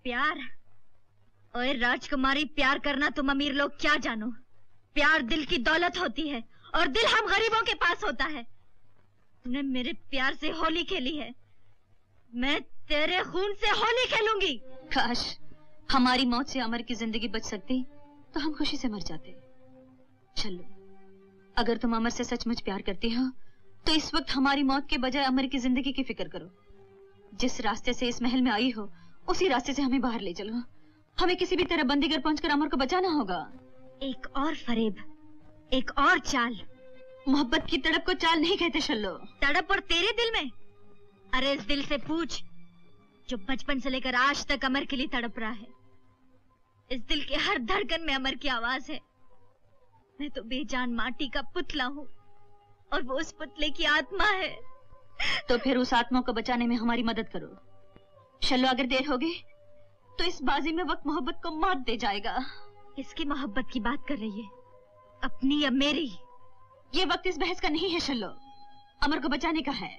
प्यार? ओए राजकुमारी, प्यार करना तुम अमीर लोग क्या जानो। प्यार दिल की दौलत होती है और दिल हम गरीबों के पास होता है। तूने मेरे प्यार से होली खेली है, मैं तेरे खून से होली खेलूंगी। काश हमारी मौत से अमर की जिंदगी बच सकती तो हम खुशी से मर जाते। चलो, अगर तुम अमर से सचमुच प्यार करती हो तो इस वक्त हमारी मौत के बजाय अमर की जिंदगी की फिक्र करो। जिस रास्ते से इस महल में आई हो उसी रास्ते से हमें बाहर ले चलो। हमें किसी भी तरह बंदीगढ़ पहुंचकर अमर को बचाना होगा। एक और फरेब, एक और चाल। मोहब्बत की तड़प को चाल नहीं कहते शल्लो। तड़प और तेरे दिल में अरे इस दिल से पूछ जो बचपन से लेकर आज तक अमर के लिए तड़प रहा है। इस दिल के हर धड़कन में अमर की आवाज है। मैं तो बेजान माटी का पुतला हूँ और वो उस पुतले की आत्मा है। तो फिर उस आत्मा को बचाने में हमारी मदद करो। चलो अगर देर हो गई तो इस बाजी में वक्त मोहब्बत को मात दे जाएगा। किसकी मोहब्बत की बात कर रही है, अपनी या मेरी? ये वक्त इस बहस का नहीं है शल्लो, अमर को बचाने का है।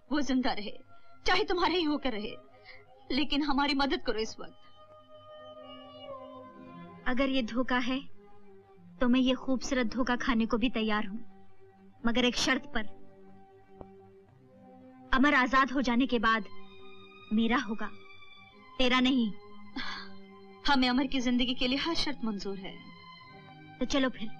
वो जिंदा रहे चाहे तुम्हारे ही होकर रहे, लेकिन हमारी मदद करो इस वक्त। अगर ये धोखा है तो मैं ये खूबसूरत धोखा खाने को भी तैयार हूँ, मगर एक शर्त पर। अमर आजाद हो जाने के बाद मेरा होगा, तेरा नहीं। हमें अमर की जिंदगी के लिए हर शर्त मंजूर है। तो चलो फिर।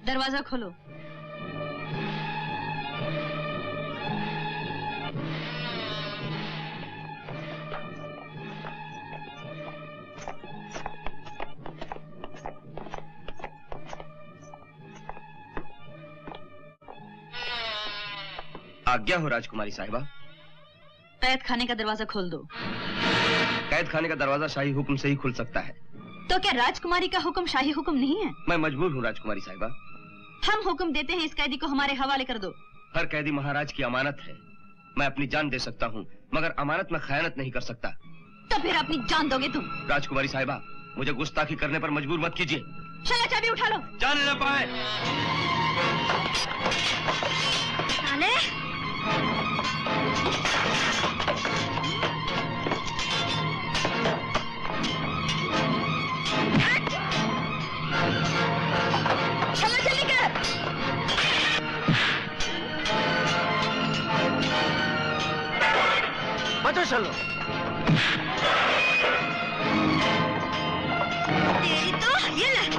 दरवाजा खोलो। आज्ञा हो राजकुमारी साहिबा। कैद खाने का दरवाजा खोल दो। कैद खाने का दरवाजा शाही हुक्म से ही खुल सकता है। तो क्या राजकुमारी का हुक्म शाही हुक्म नहीं है? मैं मजबूर हूँ राजकुमारी साहिबा। हम हुक्म देते हैं इस कैदी को हमारे हवाले कर दो। हर कैदी महाराज की अमानत है। मैं अपनी जान दे सकता हूँ मगर अमानत में खयानत नहीं कर सकता। तो फिर अपनी जान दोगे तुम? राजकुमारी साहिबा मुझे गुस्ताखी करने पर मजबूर मत कीजिए। चलो चाबी उठा लो। जाने न पाए। चलो जल्दी कर। बचो चलो। तेरी तो ये ले।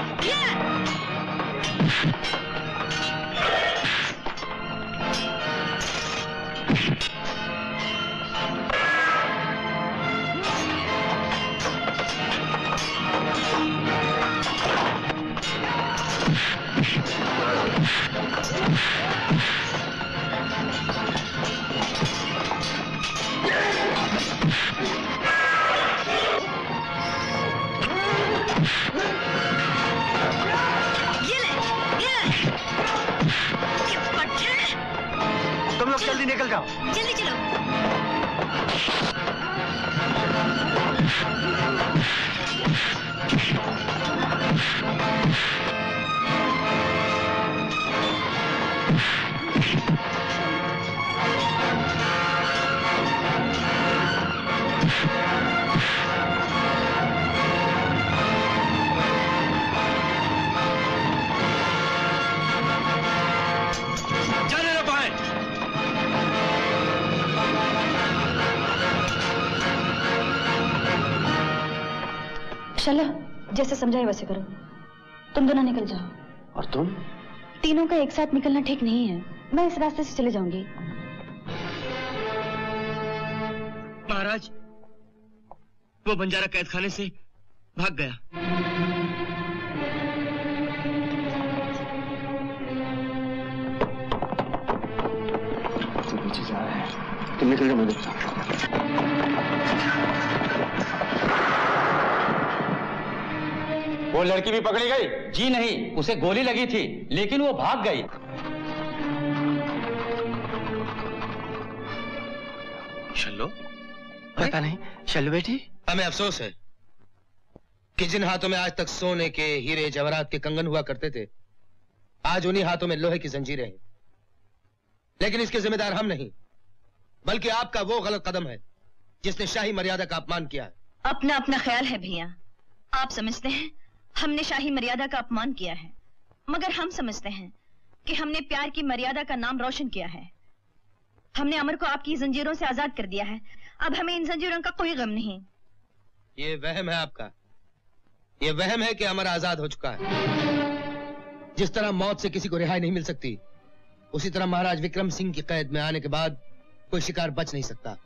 तुम लोग जल्दी निकल जाओ। जल्दी चलो। चलो जैसे समझाए वैसे करो। तुम दोनों निकल जाओ। और तुम? तीनों का एक साथ निकलना ठीक नहीं है। मैं इस रास्ते से चले जाऊंगी। महाराज वो बंजारा कैद खाने से भाग गया। तो पीछे जा रहा है। तुम निकल जाओ, मैं देखता हूँ। वो लड़की भी पकड़ी गई? जी नहीं, उसे गोली लगी थी लेकिन वो भाग गई। शल्लो? पता नहीं। शल्लो बेटी? हमें अफसोस है कि जिन हाथों में आज तक सोने के, हीरे जवाहरात के कंगन हुआ करते थे, आज उन्हीं हाथों में लोहे की जंजीरें हैं। लेकिन इसके जिम्मेदार हम नहीं, बल्कि आपका वो गलत कदम है जिसने शाही मर्यादा का अपमान किया है। अपना अपना ख्याल है भैया। आप समझते हैं हमने शाही मर्यादा का अपमान किया है, मगर हम समझते हैं कि हमने प्यार की मर्यादा का नाम रोशन किया है। हमने अमर को आपकी जंजीरों से आजाद कर दिया है। अब हमें इन जंजीरों का कोई गम नहीं। ये वहम है आपका। ये वहम है कि अमर आजाद हो चुका है। जिस तरह मौत से किसी को रिहाई नहीं मिल सकती, उसी तरह महाराज विक्रम सिंह की कैद में आने के बाद कोई शिकार बच नहीं सकता।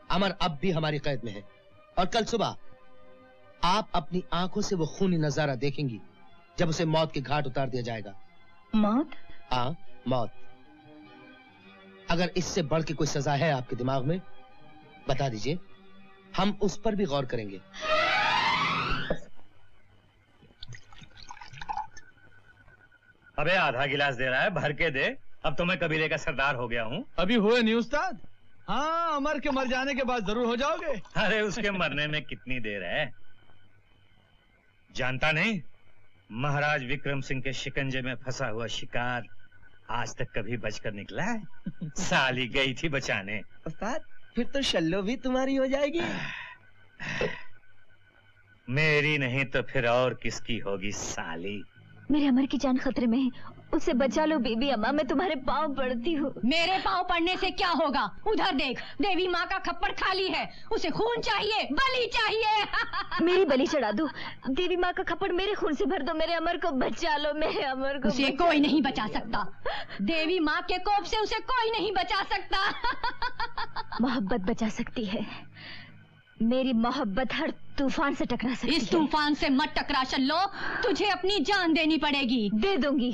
अमर अब भी हमारी कैद में है और कल सुबह आप अपनी आंखों से वो खूनी नजारा देखेंगी जब उसे मौत के घाट उतार दिया जाएगा। मौत? हाँ, मौत। अगर इससे बढ़ के कोई सजा है आपके दिमाग में, बता दीजिए, हम उस पर भी गौर करेंगे। अबे आधा गिलास दे रहा है, भर के दे। अब तो मैं कबीले का सरदार हो गया हूँ। अभी हुए नहीं उस्ताद? हाँ, अमर के मर जाने के बाद जरूर हो जाओगे। अरे उसके मरने में कितनी देर है, जानता नहीं? महाराज विक्रम सिंह के शिकंजे में फंसा हुआ शिकार आज तक कभी बचकर निकला है? साली गई थी बचाने। उस्ताद, फिर तो शल्लो भी तुम्हारी हो जाएगी। मेरी नहीं तो फिर और किसकी होगी साली। मेरे अमर की जान खतरे में है, उसे बचा लो बीबी अम्मा, मैं तुम्हारे पाँव पड़ती हूँ। मेरे पाँव पड़ने से क्या होगा? उधर देख, देवी माँ का खप्पड़ खाली है, उसे खून चाहिए, बलि चाहिए। मेरी बलि चढ़ा दो, देवी माँ का खप्पड़ मेरे खून से भर दो, मेरे अमर को बचा लो, मेरे अमर को। उसे कोई नहीं बचा सकता, देवी माँ के कोप से उसे कोई नहीं बचा सकता। मोहब्बत बचा सकती है, मेरी मोहब्बत हर तूफान से टकरा सकती है। इस तूफान से मत टकरा शल्लो, तुझे अपनी जान देनी पड़ेगी। दे दूंगी,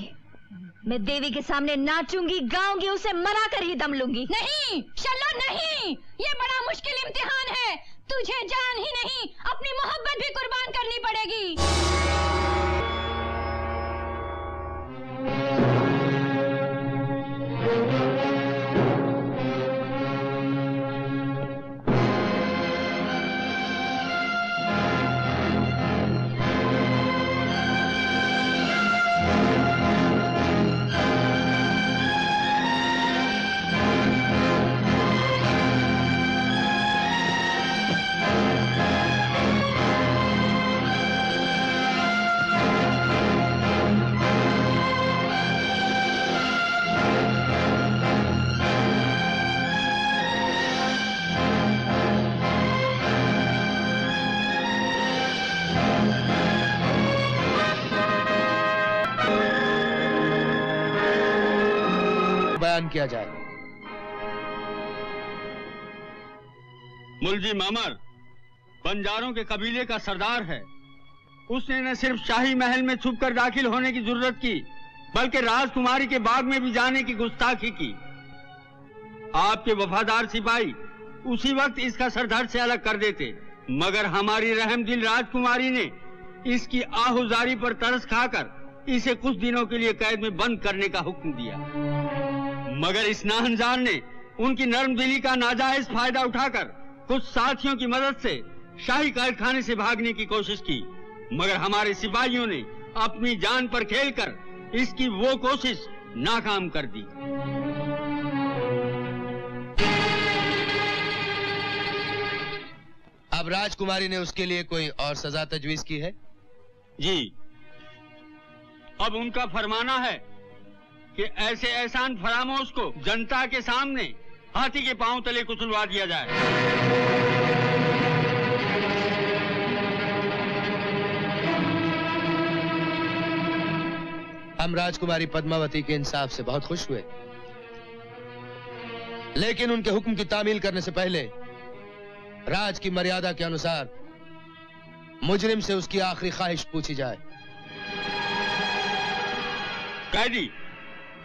मैं देवी के सामने नाचूंगी, गाऊंगी, उसे मरा कर ही दम लूंगी। नहीं शल्लो, नहीं, ये बड़ा मुश्किल इम्तिहान है। तुझे जान ही नहीं, अपनी मोहब्बत भी कुर्बान करनी पड़ेगी। बयान किया जाए। मुलजी मामर बंजारों के कबीले का सरदार है। उसने न सिर्फ शाही महल में छुपकर दाखिल होने की जरूरत की, बल्कि राजकुमारी के बाग में भी जाने की गुस्ताखी की। आपके वफादार सिपाही उसी वक्त इसका सरदार से अलग कर देते, मगर हमारी रहमदिल राजकुमारी ने इसकी आहुजारी पर तरस खाकर इसे कुछ दिनों के लिए कैद में बंद करने का हुक्म दिया। मगर इस नाहंजार ने उनकी नर्म दिली का नाजायज फायदा उठाकर कुछ साथियों की मदद से शाही कैदखाने से भागने की कोशिश की, मगर हमारे सिपाहियों ने अपनी जान पर खेलकर इसकी वो कोशिश नाकाम कर दी। अब राजकुमारी ने उसके लिए कोई और सजा तजवीज की है? जी, अब उनका फरमाना है कि ऐसे एहसान फरामोश को जनता के सामने हाथी के पांव तले कुचलवा दिया जाए। हम राजकुमारी पद्मावती के इंसाफ से बहुत खुश हुए, लेकिन उनके हुक्म की तामील करने से पहले राज की मर्यादा के अनुसार मुजरिम से उसकी आखिरी ख्वाहिश पूछी जाए। कैदी,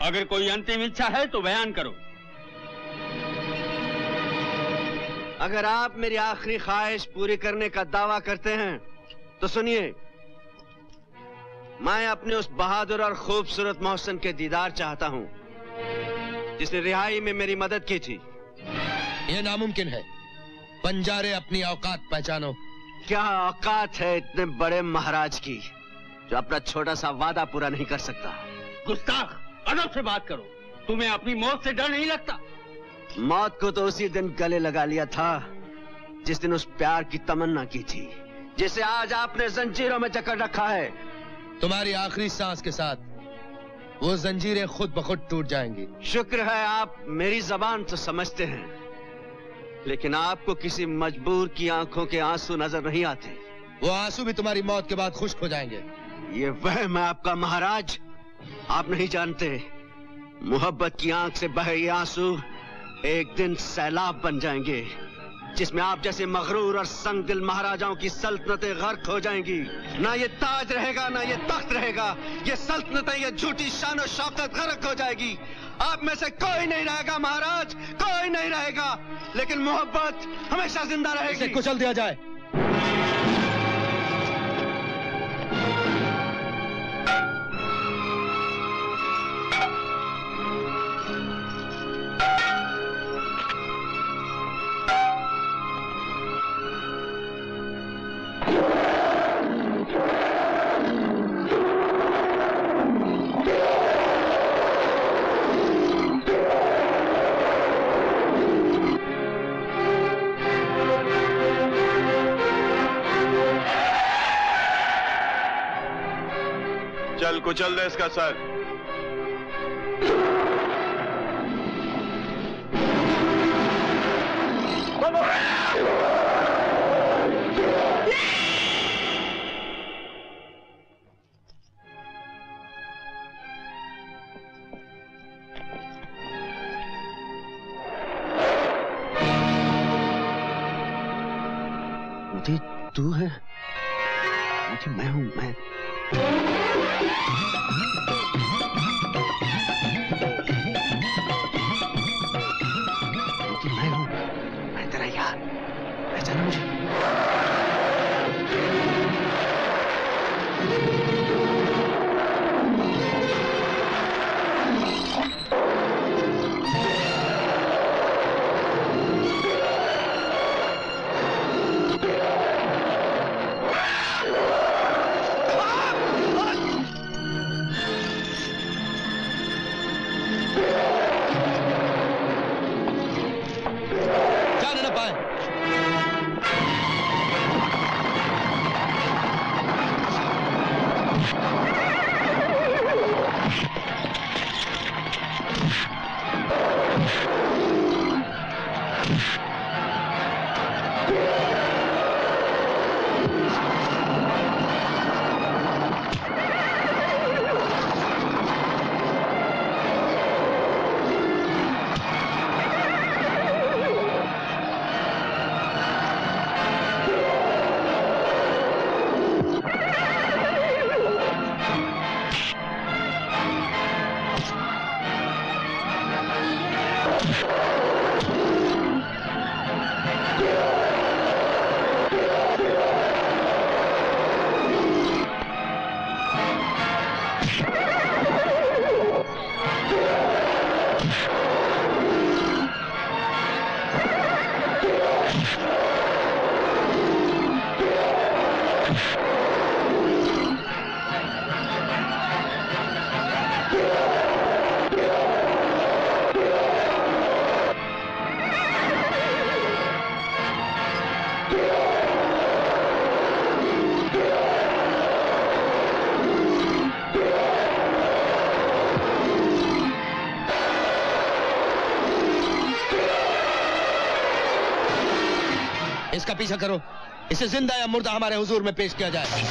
अगर कोई अंतिम इच्छा है तो बयान करो। अगर आप मेरी आखिरी ख्वाहिश पूरी करने का दावा करते हैं तो सुनिए, मैं अपने उस बहादुर और खूबसूरत मोहसिन के दीदार चाहता हूं जिसने रिहाई में मेरी मदद की थी। यह नामुमकिन है। बंजारे अपनी औकात पहचानो। क्या औकात है इतने बड़े महाराज की जो अपना छोटा सा वादा पूरा नहीं कर सकता? गुस्ताख, अदब से बात करो। तुम्हें अपनी मौत से डर नहीं लगता? मौत को तो उसी दिन गले लगा लिया था जिस दिन उस प्यार की तमन्ना की थी जिसे आज आपने जंजीरों में जकड़ रखा है। तुम्हारी आखिरी सांस के साथ वो जंजीरें खुद ब खुद टूट जाएंगी। शुक्र है आप मेरी जबान तो समझते हैं, लेकिन आपको किसी मजबूर की आंखों के आंसू नजर नहीं आते। वो आंसू भी तुम्हारी मौत के बाद खुश्क हो जाएंगे। ये वहम है आपका महाराज। आप नहीं जानते, मोहब्बत की आंख से बहे ये आंसू एक दिन सैलाब बन जाएंगे, जिसमें आप जैसे मगरूर और संग दिल महाराजाओं की सल्तनतें गर्क हो जाएंगी। ना ये ताज रहेगा, ना ये तख्त रहेगा, ये सल्तनतें, ये झूठी शान और शौकत गर्क हो जाएगी। आप में से कोई नहीं रहेगा महाराज, कोई नहीं रहेगा, लेकिन मोहब्बत हमेशा जिंदा रहेगी। इसे कुचल दिया जाए। चल कुचल दे इसका सर। मोती तू है? मोती मैं हूं, मैं। मोती मैं हूं, मैं तेरा यार, पहचाना मुझे? इसका पीछा करो, इसे जिंदा या मुर्दा हमारे हुजूर में पेश किया जाए।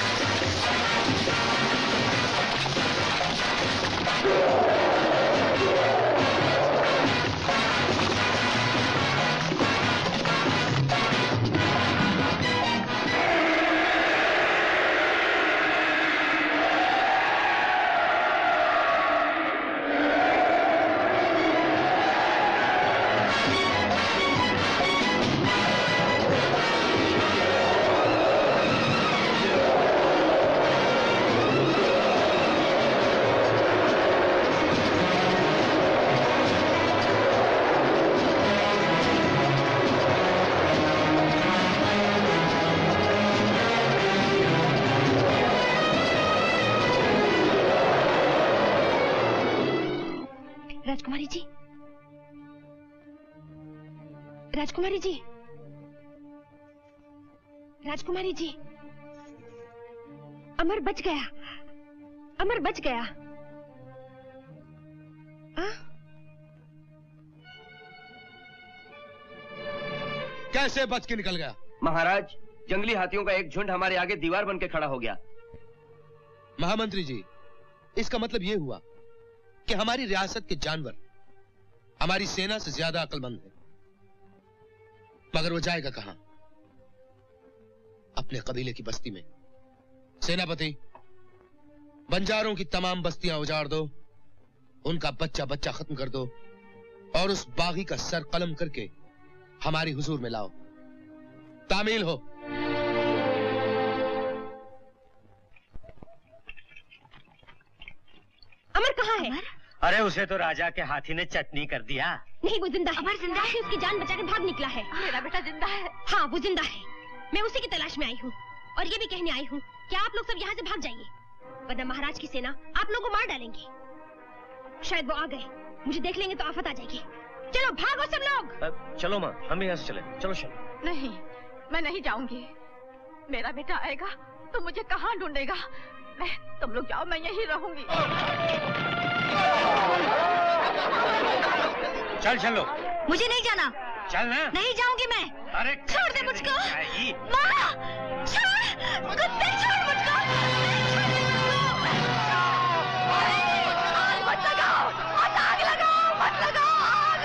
राजकुमारी जी, राजकुमारी जी, राजकुमारी जी, अमर बच गया, अमर बच गया। कैसे बच के निकल गया? महाराज, जंगली हाथियों का एक झुंड हमारे आगे दीवार बन के खड़ा हो गया। महामंत्री जी, इसका मतलब यह हुआ कि हमारी रियासत के जानवर हमारी सेना से ज्यादा अक्लमंद है। मगर वो जाएगा कहां? अपने कबीले की बस्ती में। सेनापति, बंजारों की तमाम बस्तियां उजाड़ दो, उनका बच्चा बच्चा खत्म कर दो और उस बागी का सर कलम करके हमारी हुजूर में लाओ। तामील हो। अमर कहाँ है? अरे उसे तो राजा के हाथी ने चटनी कर दिया। नहीं, वो जिंदा है। अमर जिंदा है? उसकी जान बचा के भाग निकला है। मेरा बेटा जिंदा है? हाँ, वो जिंदा है। मैं उसी की तलाश में आई हूँ और ये भी कहने आई हूँ कि आप लोग सब यहाँ से भाग जाइए, वरना महाराज की सेना आप लोगों को मार डालेंगी। शायद वो आ गए, मुझे देख लेंगे तो आफत आ जाएगी। चलो भागो सब लोग। चलो माँ, हम भी यहाँ से चले। चलो चलो। नहीं, मैं नहीं जाऊंगी। मेरा बेटा आएगा तो मुझे कहाँ ढूंढेगा? तुम लोग जाओ, मैं यहीं रहूंगी। चल चलो। मुझे नहीं जाना। चल ना। नहीं जाऊंगी मैं। अरे छोड़ दे मुझको। माँ, छोड़, कुत्ते छोड़ मुझको। मत लगाओ, आग लगाओ, मत लगाओ आग।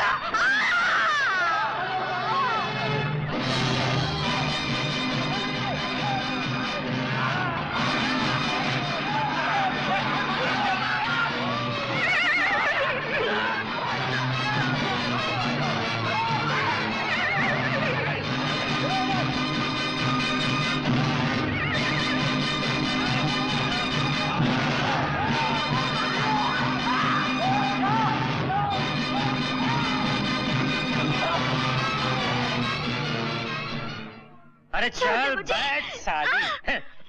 अरे चल बैठ साली।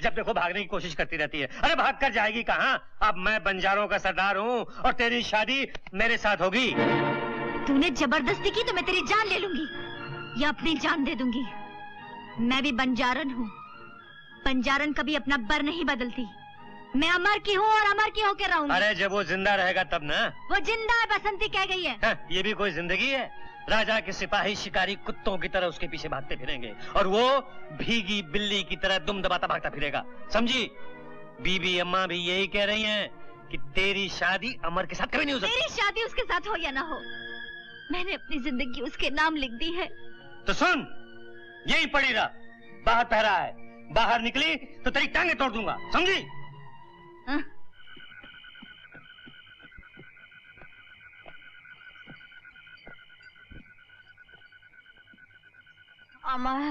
जब देखो भागने की कोशिश करती रहती है। अरे भाग कर जाएगी कहाँ? अब मैं बंजारों का सरदार हूँ और तेरी शादी मेरे साथ होगी। तूने जबरदस्ती की तो मैं तेरी जान ले लूंगी या अपनी जान दे दूंगी। मैं भी बंजारन हूँ। बंजारन कभी अपना बर नहीं बदलती। मैं अमर की हूँ और अमर की होकर रहूंगी। अरे जब वो जिंदा रहेगा तब ना। वो जिंदा है, बसंती कह गई है। ये भी कोई जिंदगी है? राजा के सिपाही शिकारी कुत्तों की तरह उसके पीछे भागते फिरेंगे और वो भीगी बिल्ली की तरह दुम दबाता भागता फिरेगा, समझी? बीबी अम्मा भी यही कह रही हैं कि तेरी शादी अमर के साथ कभी नहीं हो सकती। मेरी शादी उसके साथ हो या ना हो, मैंने अपनी जिंदगी उसके नाम लिख दी है। तो सुन, यही पड़ी रहा। बाहर पहरा है, बाहर निकली तो तेरी टांगे तोड़ दूंगा, समझी? अमर।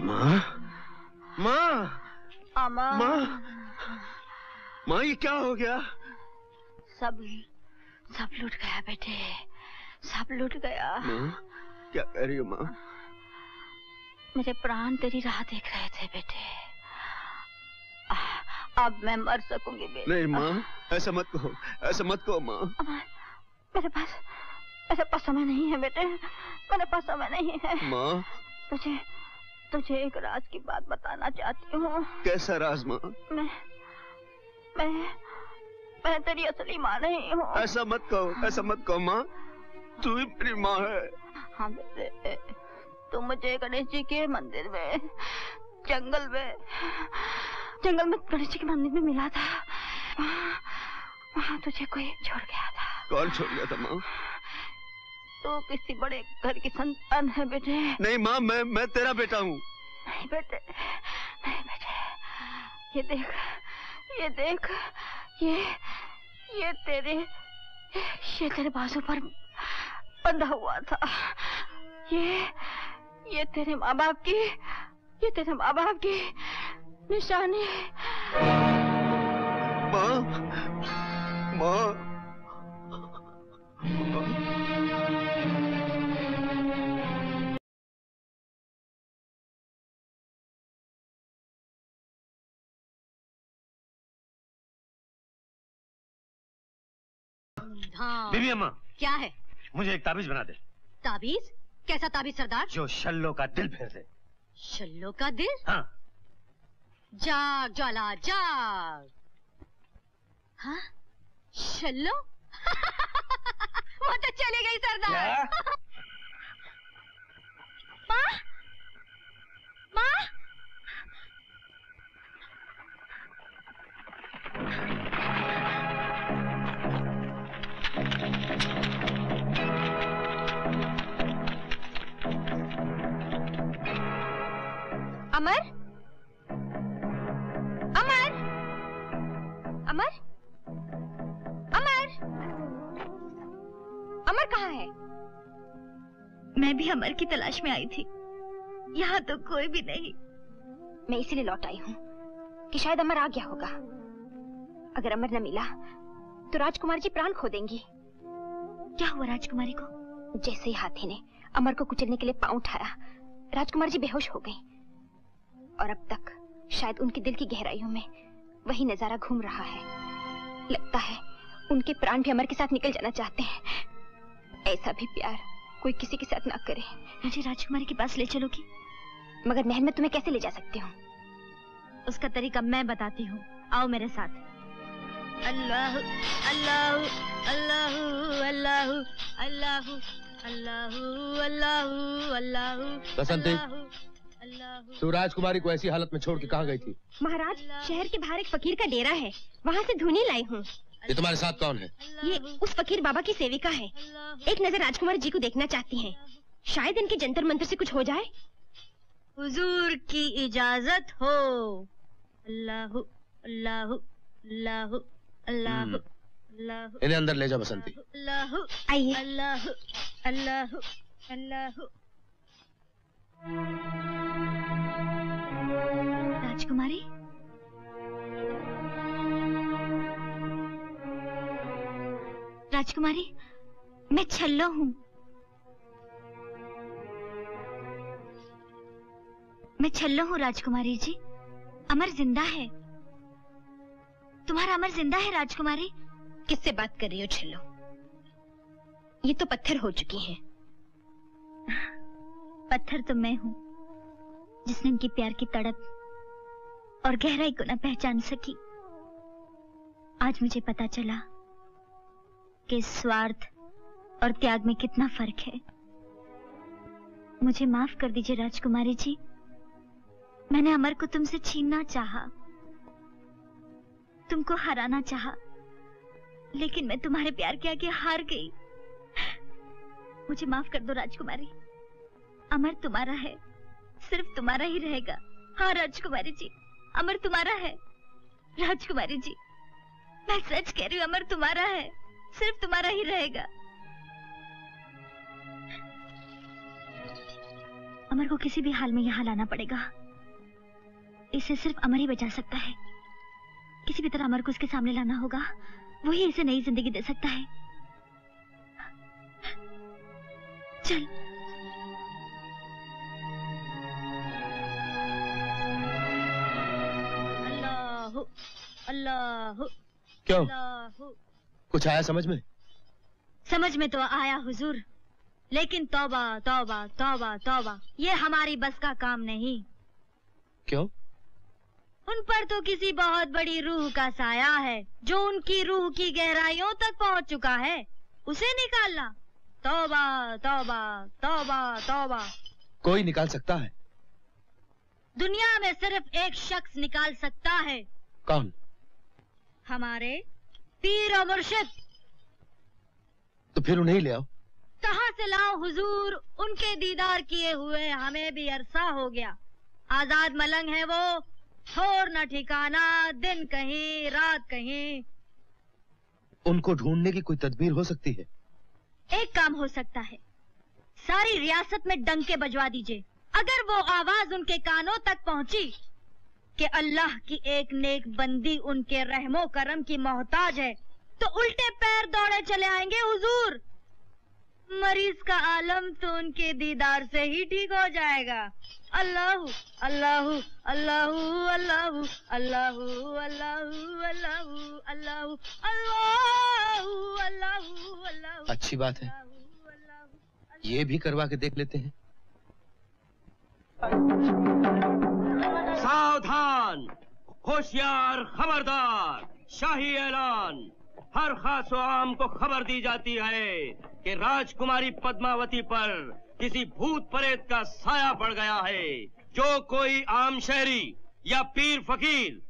माँ, माँ, अमर। माँ, माँ, ये क्या हो गया? सब लूट गया बेटे, सब लूट गया। माँ, क्या कह रही हो माँ? मेरे प्राण तेरी राह देख रहे थे बेटे। अब मैं मर सकूंगी बेटे। नहीं माँ, ऐसा मत कहो, ऐसा मत कहो माँ। मेरे पास समय नहीं है बेटे, मेरे पास समय नहीं है। माँ, तुझे एक राज की बात बताना चाहती हूँ। कैसा राज माँ? मैं तेरी असली माँ नहीं हूँ। ऐसा मत कहो माँ, तू ही मेरी माँ है। हाँ बेटे, तू मुझे गणेश जी के मंदिर में जंगल में गणेश जी के मंदिर में मिला था। वहाँ तुझे कोई छोड़ गया था। कौन छोड़ गया था माँ? तो किसी बड़े घर की संतान है बेटे। नहीं माँ, मैं तेरा बेटा हूँ। नहीं बेटे, नहीं बेटे, ये देख, ये तेरे बाजू पर बंधा हुआ था। ये तेरे माँ बाप की निशानी। माँ, हाँ। बीबी अम्मा, क्या है? मुझे एक ताबीज बना दे। ताबीज? कैसा ताबीज सरदार? जो शल्लो का दिल फेर दे। शल्लो का दिल? हाँ। जाग ज्वाला जाग। हाँ? शल्लो? वो तो चली गई सरदार। माँ। अमर, अमर, अमर, अमर, अमर कहाँ है? मैं भी अमर की तलाश में आई थी। यहाँ तो कोई भी नहीं। मैं इसीलिए लौट आई हूँ कि शायद अमर आ गया होगा। अगर अमर न मिला तो राजकुमार जी प्राण खो देंगी। क्या हुआ राजकुमारी को? जैसे ही हाथी ने अमर को कुचलने के लिए पांव उठाया, राजकुमार जी बेहोश हो गई। और अब तक शायद उनके दिल की गहराइयों में वही नजारा घूम रहा है। लगता है उनके प्राण भी अमर के साथ निकल जाना चाहते हैं। ऐसा भी प्यार कोई किसी के साथ ना करे। मुझे राजकुमारी के पास ले चलोगी? मगर महल में तुम्हें कैसे ले जा सकती हूँ? उसका तरीका मैं बताती हूँ, आओ मेरे साथ। अल्लाह अल्लाह अल्लाह अल्लाह अल्लाह अल्लाह अल्लाह अल्लाह। बसंती, तू राजकुमारी को ऐसी हालत में छोड़ के कहाँ गई थी? महाराज, शहर के बाहर एक फकीर का डेरा है, वहाँ से धुनी लाई हूँ। ये तुम्हारे साथ कौन है? ये उस फकीर बाबा की सेविका है। एक नजर राजकुमार जी को देखना चाहती हैं। शायद इनके जंतर मंत्र से कुछ हो जाए। हुजूर की इजाजत हो। अल्लाह अल्लाह अल्लाह अल्लाह अल्लाह। इन्हें अंदर ले जा बसंती। अल्लाह आइए। अल्लाह अल्लाह अल्लाह। राजकुमारी, राजकुमारी, मैं छल्लो हूँ। मैं छल्लो हूँ राजकुमारी जी। अमर जिंदा है। तुम्हारा अमर जिंदा है राजकुमारी। किससे बात कर रही हो छल्लो? ये तो पत्थर हो चुकी हैं। पत्थर तो मैं हूँ जिसने इनकी प्यार की तड़प और गहराई को न पहचान सकी। आज मुझे पता चला कि स्वार्थ और त्याग में कितना फर्क है। मुझे माफ कर दीजिए राजकुमारी जी। मैंने अमर को तुमसे छीनना चाहा, तुमको हराना चाहा, लेकिन मैं तुम्हारे प्यार के आगे हार गई। मुझे माफ कर दो राजकुमारी। अमर तुम्हारा है, सिर्फ तुम्हारा ही रहेगा। हाँ राजकुमारी जी, अमर तुम्हारा है। राजकुमारी जी, मैं सच कह रही हूँ, अमर तुम्हारा है, सिर्फ तुम्हारा ही रहेगा। अमर को किसी भी हाल में यहाँ लाना पड़ेगा। इसे सिर्फ अमर ही बचा सकता है। किसी भी तरह अमर को उसके सामने लाना होगा। वही इसे नई जिंदगी दे सकता है। चल। अल्लाह अल्लाह। क्यों? अल्लाह। कुछ आया समझ में? समझ में तो आया हुजूर, लेकिन तौबा तौबा तौबा तौबा, ये हमारी बस का काम नहीं। क्यों? उन पर तो किसी बहुत बड़ी रूह का साया है जो उनकी रूह की गहराइयों तक पहुंच चुका है। उसे निकालना, तौबा तौबा तौबा तौबा। कोई निकाल सकता है? दुनिया में सिर्फ एक शख्स निकाल सकता है। कौन? हमारे पीर और मुर्शिद। तो फिर उन्हें ही ले आओ। कहाँ से लाओ हुजूर? उनके दीदार किए हुए हमें भी अरसा हो गया। आजाद मलंग है वो, छोड़ न ठिकाना, दिन कहीं रात कहीं। उनको ढूंढने की कोई तदबीर हो सकती है? एक काम हो सकता है, सारी रियासत में डंके बजवा दीजिए। अगर वो आवाज उनके कानों तक पहुंची कि अल्लाह की एक नेक बंदी उनके रहमो करम की मोहताज है, तो उल्टे पैर दौड़े चले आएंगे हुजूर। मरीज का आलम तो उनके दीदार से ही ठीक हो जाएगा। अल्लाह अल्लाह अल्लाह अल्लाह अल्लाह अल्लाह अल्लाह अल्लाह अल्लाह अल्लाह। अच्छी बात है, ये भी करवा के देख लेते हैं। सावधान, होशियार, खबरदार। शाही ऐलान, हर खास व आम को खबर दी जाती है कि राजकुमारी पद्मावती पर किसी भूत प्रेत का साया पड़ गया है। जो कोई आम शहरी या पीर फकीर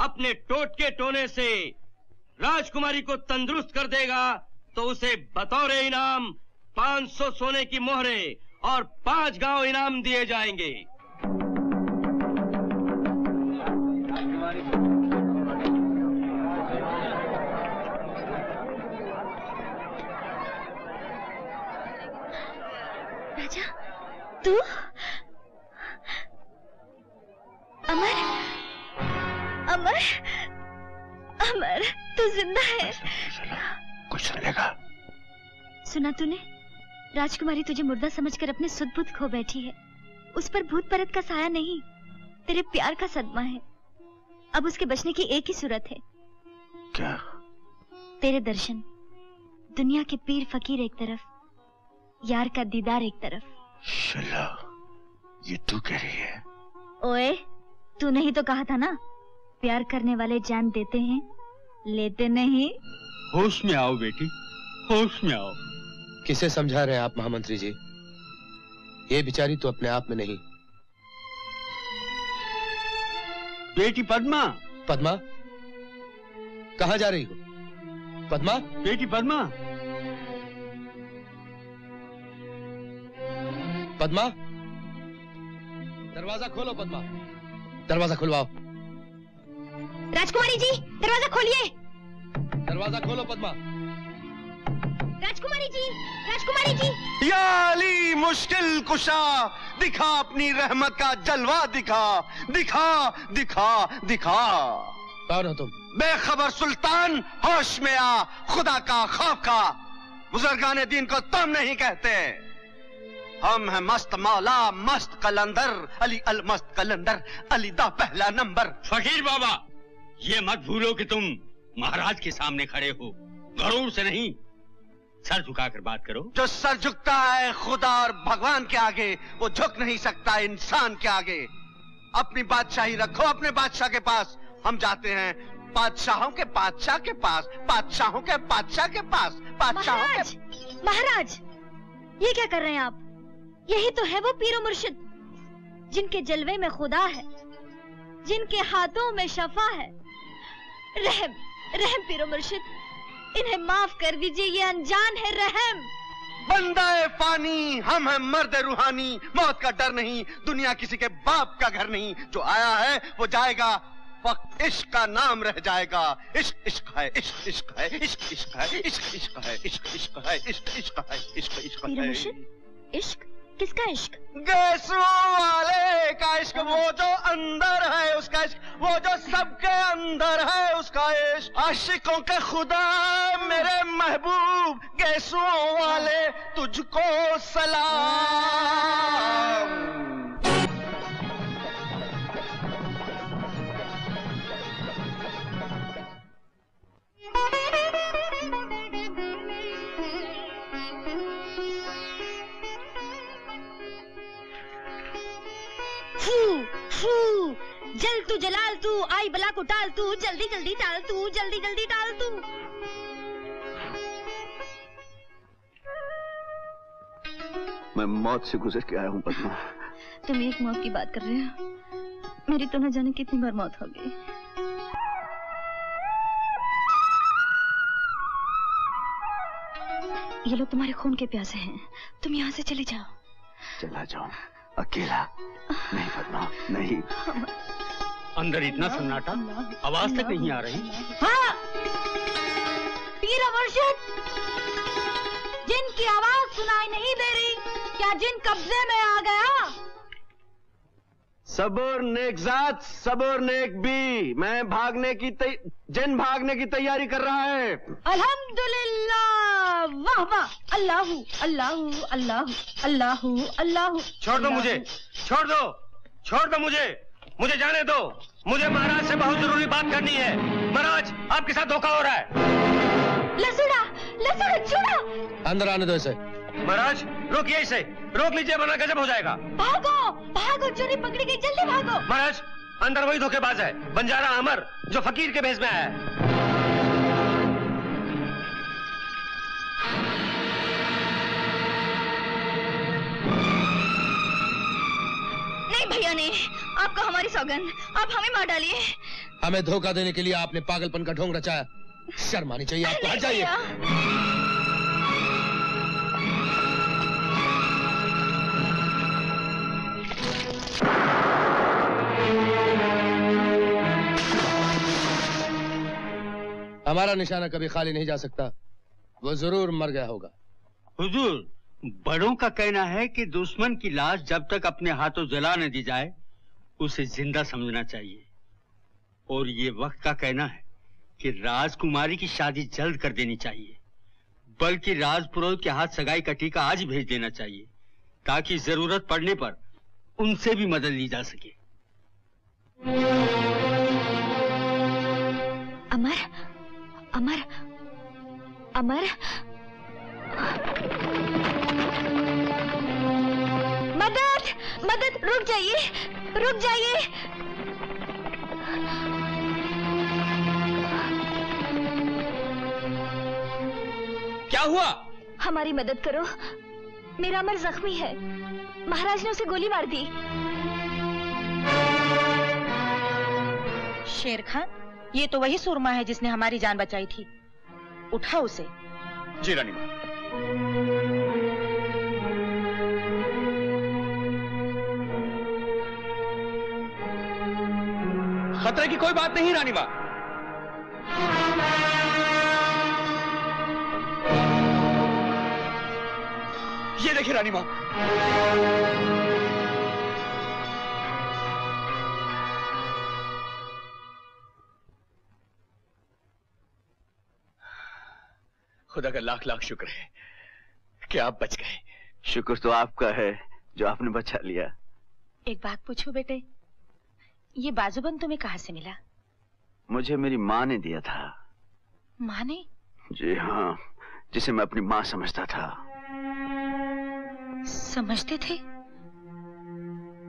अपने टोटके टोने से राजकुमारी को तंदुरुस्त कर देगा तो उसे बतौर इनाम 500 सोने की मोहरें और 5 गांव इनाम दिए जाएंगे। राजा, तू अमर, अमर, अमर, तू जिंदा है? कुछ सुनेगा? सुना तूने? राजकुमारी तुझे मुर्दा समझकर अपने सुध बुध खो बैठी है। उस पर भूत परत का साया नहीं, तेरे प्यार का सदमा है। अब उसके बचने की एक ही सूरत है। क्या? तेरे दर्शन। दुनिया के पीर फकीर एक तरफ, यार का दीदार एक तरफ। शल्ला, ये तू कह रही है? ओए, तूने ही तो कहा था ना, प्यार करने वाले जान देते हैं, लेते नहीं। होश में आओ बेटी, होश में आओ। किसे समझा रहे हैं आप महामंत्री जी? ये बेचारी तो अपने आप में नहीं। बेटी पद्मा। पद्मा? कहाँ जा रही हो? पद्मा? बेटी पद्मा। पद्मा, दरवाजा खोलो। पद्मा, दरवाजा खुलवाओ। राजकुमारी जी, दरवाजा खोलिए। दरवाजा खोलो पद्मा। राजकुमारी जी, राजकुमारी जी। या अली मुश्किल कुशा, दिखा अपनी रहमत का जलवा, दिखा दिखा दिखा दिखा। कौन हो तुम? बेखबर सुल्तान, होश में आ, खुदा का खौफ खा। बुजुर्गाने दीन को तुम नहीं कहते। हम हैं मस्त मौला, मस्त कलंदर, अली अल मस्त कलंदर, अली दा पहला नंबर। फकीर बाबा, ये मत भूलो कि तुम महाराज के सामने खड़े हो। गरूर से नहीं, सर झुकाकर बात करो। जो सर झुकता है खुदा और भगवान के आगे, वो झुक नहीं सकता इंसान के आगे। अपनी बादशाही रखो अपने बादशाह के पास। हम जाते हैं बादशाहों के बादशाह के पास, बादशाहों के बादशाह के पास, बादशाहों के। महाराज, ये क्या कर रहे हैं आप? यही तो है वो पीरो मुर्शिद, जिनके जलवे में खुदा है, जिनके हाथों में शफा है। रहम, रहम पीरो मुर्शिद, इन्हें माफ कर दीजिए, ये अनजान है। रहम। बंदाए फानी, हम हैं मर्द रूहानी, मौत का डर नहीं, दुनिया किसी के बाप का घर नहीं। जो आया है वो जाएगा, वक्त इश्क का नाम रह जाएगा। इश्क इश्क है, इश्क इश्क है, इश्क इश्क है, इश्क इश्क है, इश्क इश्क है, इश्क इश्क है, इश्क इश्क है। इश्क? किसका इश्क? गैसों वाले का इश्क, वो जो अंदर है उसका इश्क, वो जो सबके अंदर है उसका इश्क। आशिकों के खुदा मेरे महबूब, गैसों वाले तुझको सलाम। जल तू जलाल तू, आई बला को टाल तू, जल्दी जल्दी टाल तू, जल्दी जल्दी टाल तू। मैं मौत से गुजर के आया हूँ पद्मा। तुम एक मौत की बात कर रहे हो, मेरी तो न जाने कितनी बार मौत हो गई। ये लोग तुम्हारे खून के प्यासे हैं, तुम यहाँ से चले जाओ। चला जाऊं अकेला? नहीं पद्मा, नहीं। अंदर इतना सन्नाटा, आवाज तक नहीं आ रही। हाँ, पीर मुर्शिद, जिनकी आवाज सुनाई नहीं दे रही, क्या जिन कब्जे में आ गया? सबूर नेकजात, सबूर नेक भी, मैं भागने की जिन भागने की तैयारी कर रहा है। अल्हम्दुलिल्लाह, वाह वाह, अल्लाहू अल्लाहू अल्लाहू अल्लाहू अल्लाहू। छोड़ दो मुझे, छोड़ दो, छोड़ दो मुझे, मुझे जाने दो। मुझे महाराज से बहुत जरूरी बात करनी है। महाराज, आपके साथ धोखा हो रहा है। लसुड़ा, लसुड़ा, छुड़ा। अंदर आने दो इसे। महाराज, रोकिए इसे, रोक लीजिए वरना गजब हो जाएगा। भागो, भागो, चोरी पकड़ी गई, जल्दी भागो। महाराज, अंदर वही धोखेबाज है, बंजारा अमर, जो फकीर के भेष में आया है। नहीं भैया ने, आपको हमारी सौगंध, आप हमें मार डालिए। हमें धोखा देने के लिए आपने पागलपन का ढोंग रचाया। शर्म आनी चाहिए आपको। हट जाइए। हमारा निशाना कभी खाली नहीं जा सकता। वो जरूर मर गया होगा। हुजूर, बड़ों का कहना है कि दुश्मन की लाश जब तक अपने हाथों जला न दी जाए उसे जिंदा समझना चाहिए। और ये वक्त का कहना है कि राजकुमारी की शादी जल्द कर देनी चाहिए, बल्कि राजपुरोहित के हाथ सगाई का टीका आज ही भेज देना चाहिए, ताकि जरूरत पड़ने पर उनसे भी मदद ली जा सके। अमर, अमर, अमर, मदद, मदद, रुक जाइए, रुक जाइए। क्या हुआ? हमारी मदद करो, मेरा अमर जख्मी है। महाराज ने उसे गोली मार दी। शेर खान, ये तो वही सुरमा है जिसने हमारी जान बचाई थी। उठा उसे। जी रानी माँ। खतरे की कोई बात नहीं रानी माँ। ये देखिए रानी माँ। खुदा का लाख लाख शुक्र है कि आप बच गए। शुक्र तो आपका है जो आपने बचा लिया। एक बात पूछूं बेटे, ये बाजूबंद तुम्हें कहाँ से मिला? मुझे मेरी माँ ने दिया था। माँ ने? जी हाँ, जिसे मैं अपनी माँ समझता था। समझते थे?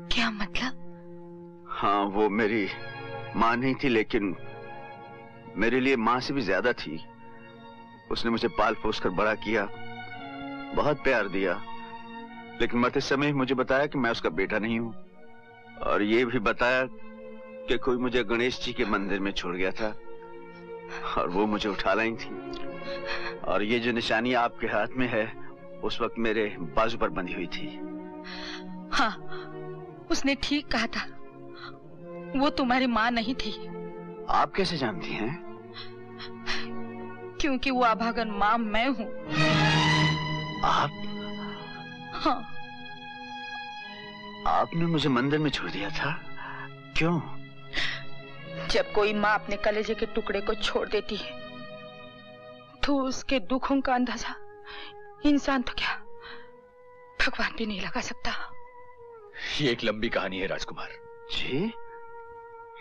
क्या मतलब? हाँ, वो मेरी माँ नहीं थी, लेकिन मेरे लिए माँ से भी ज्यादा थी। उसने मुझे पाल पोस कर बड़ा किया, बहुत प्यार दिया, लेकिन मरते समय मुझे बताया कि मैं उसका बेटा नहीं हूँ, और ये भी बताया कि कोई मुझे गणेश जी के मंदिर में छोड़ गया था और वो मुझे उठा लाई थी। और ये जो निशानी आपके हाथ में है उस वक्त मेरे बाजू पर बंधी हुई थी। हाँ, उसने ठीक कहा था, वो तुम्हारी माँ नहीं थी। आप कैसे जानती हैं? क्योंकि वो अभागन माँ मैं हूँ। आप? हाँ। आपने मुझे मंदिर में छोड़ दिया था, क्यों? जब कोई माँ अपने कलेजे के टुकड़े को छोड़ देती है तो उसके दुखों का अंदाजा इंसान तो क्या, भगवान भी नहीं लगा सकता। ये एक लंबी कहानी है राजकुमार। जी?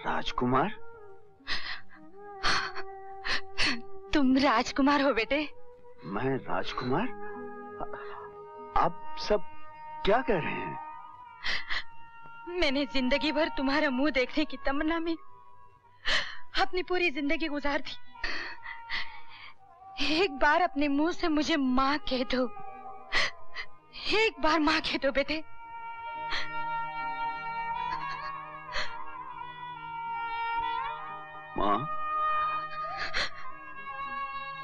राजकुमार? तुम राजकुमार हो बेटे? मैं राजकुमार? आप सब क्या कह रहे हैं? मैंने जिंदगी भर तुम्हारा मुंह देखने की तमन्ना में अपनी पूरी जिंदगी गुजार दी। एक बार अपने मुंह से मुझे माँ कह दो, एक बार माँ कह दो बेटे। माँ?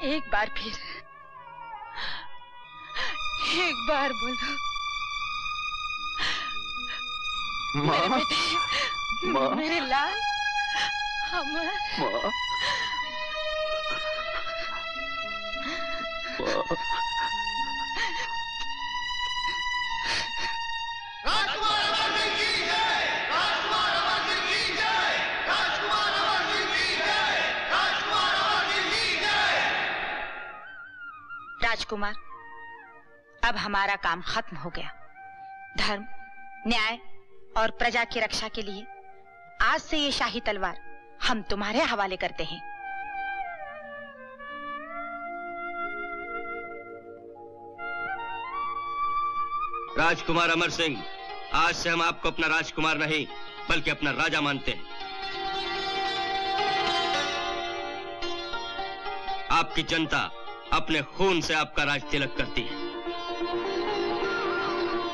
एक बार फिर, एक बार बोलो। माँ? मेरे बेटे, माँ? मेरे लाल, अमर। माँ? राजकुमार अमर सिंह की जय! राजकुमार अमर सिंह की जय! राजकुमार अमर सिंह की जय! राजकुमार अमर सिंह की जय! राजकुमार, अब हमारा काम खत्म हो गया। धर्म, न्याय और प्रजा की रक्षा के लिए आज से ये शाही तलवार हम तुम्हारे हवाले करते हैं। राजकुमार अमर सिंह, आज से हम आपको अपना राजकुमार नहीं बल्कि अपना राजा मानते हैं। आपकी जनता अपने खून से आपका राज तिलक करती है।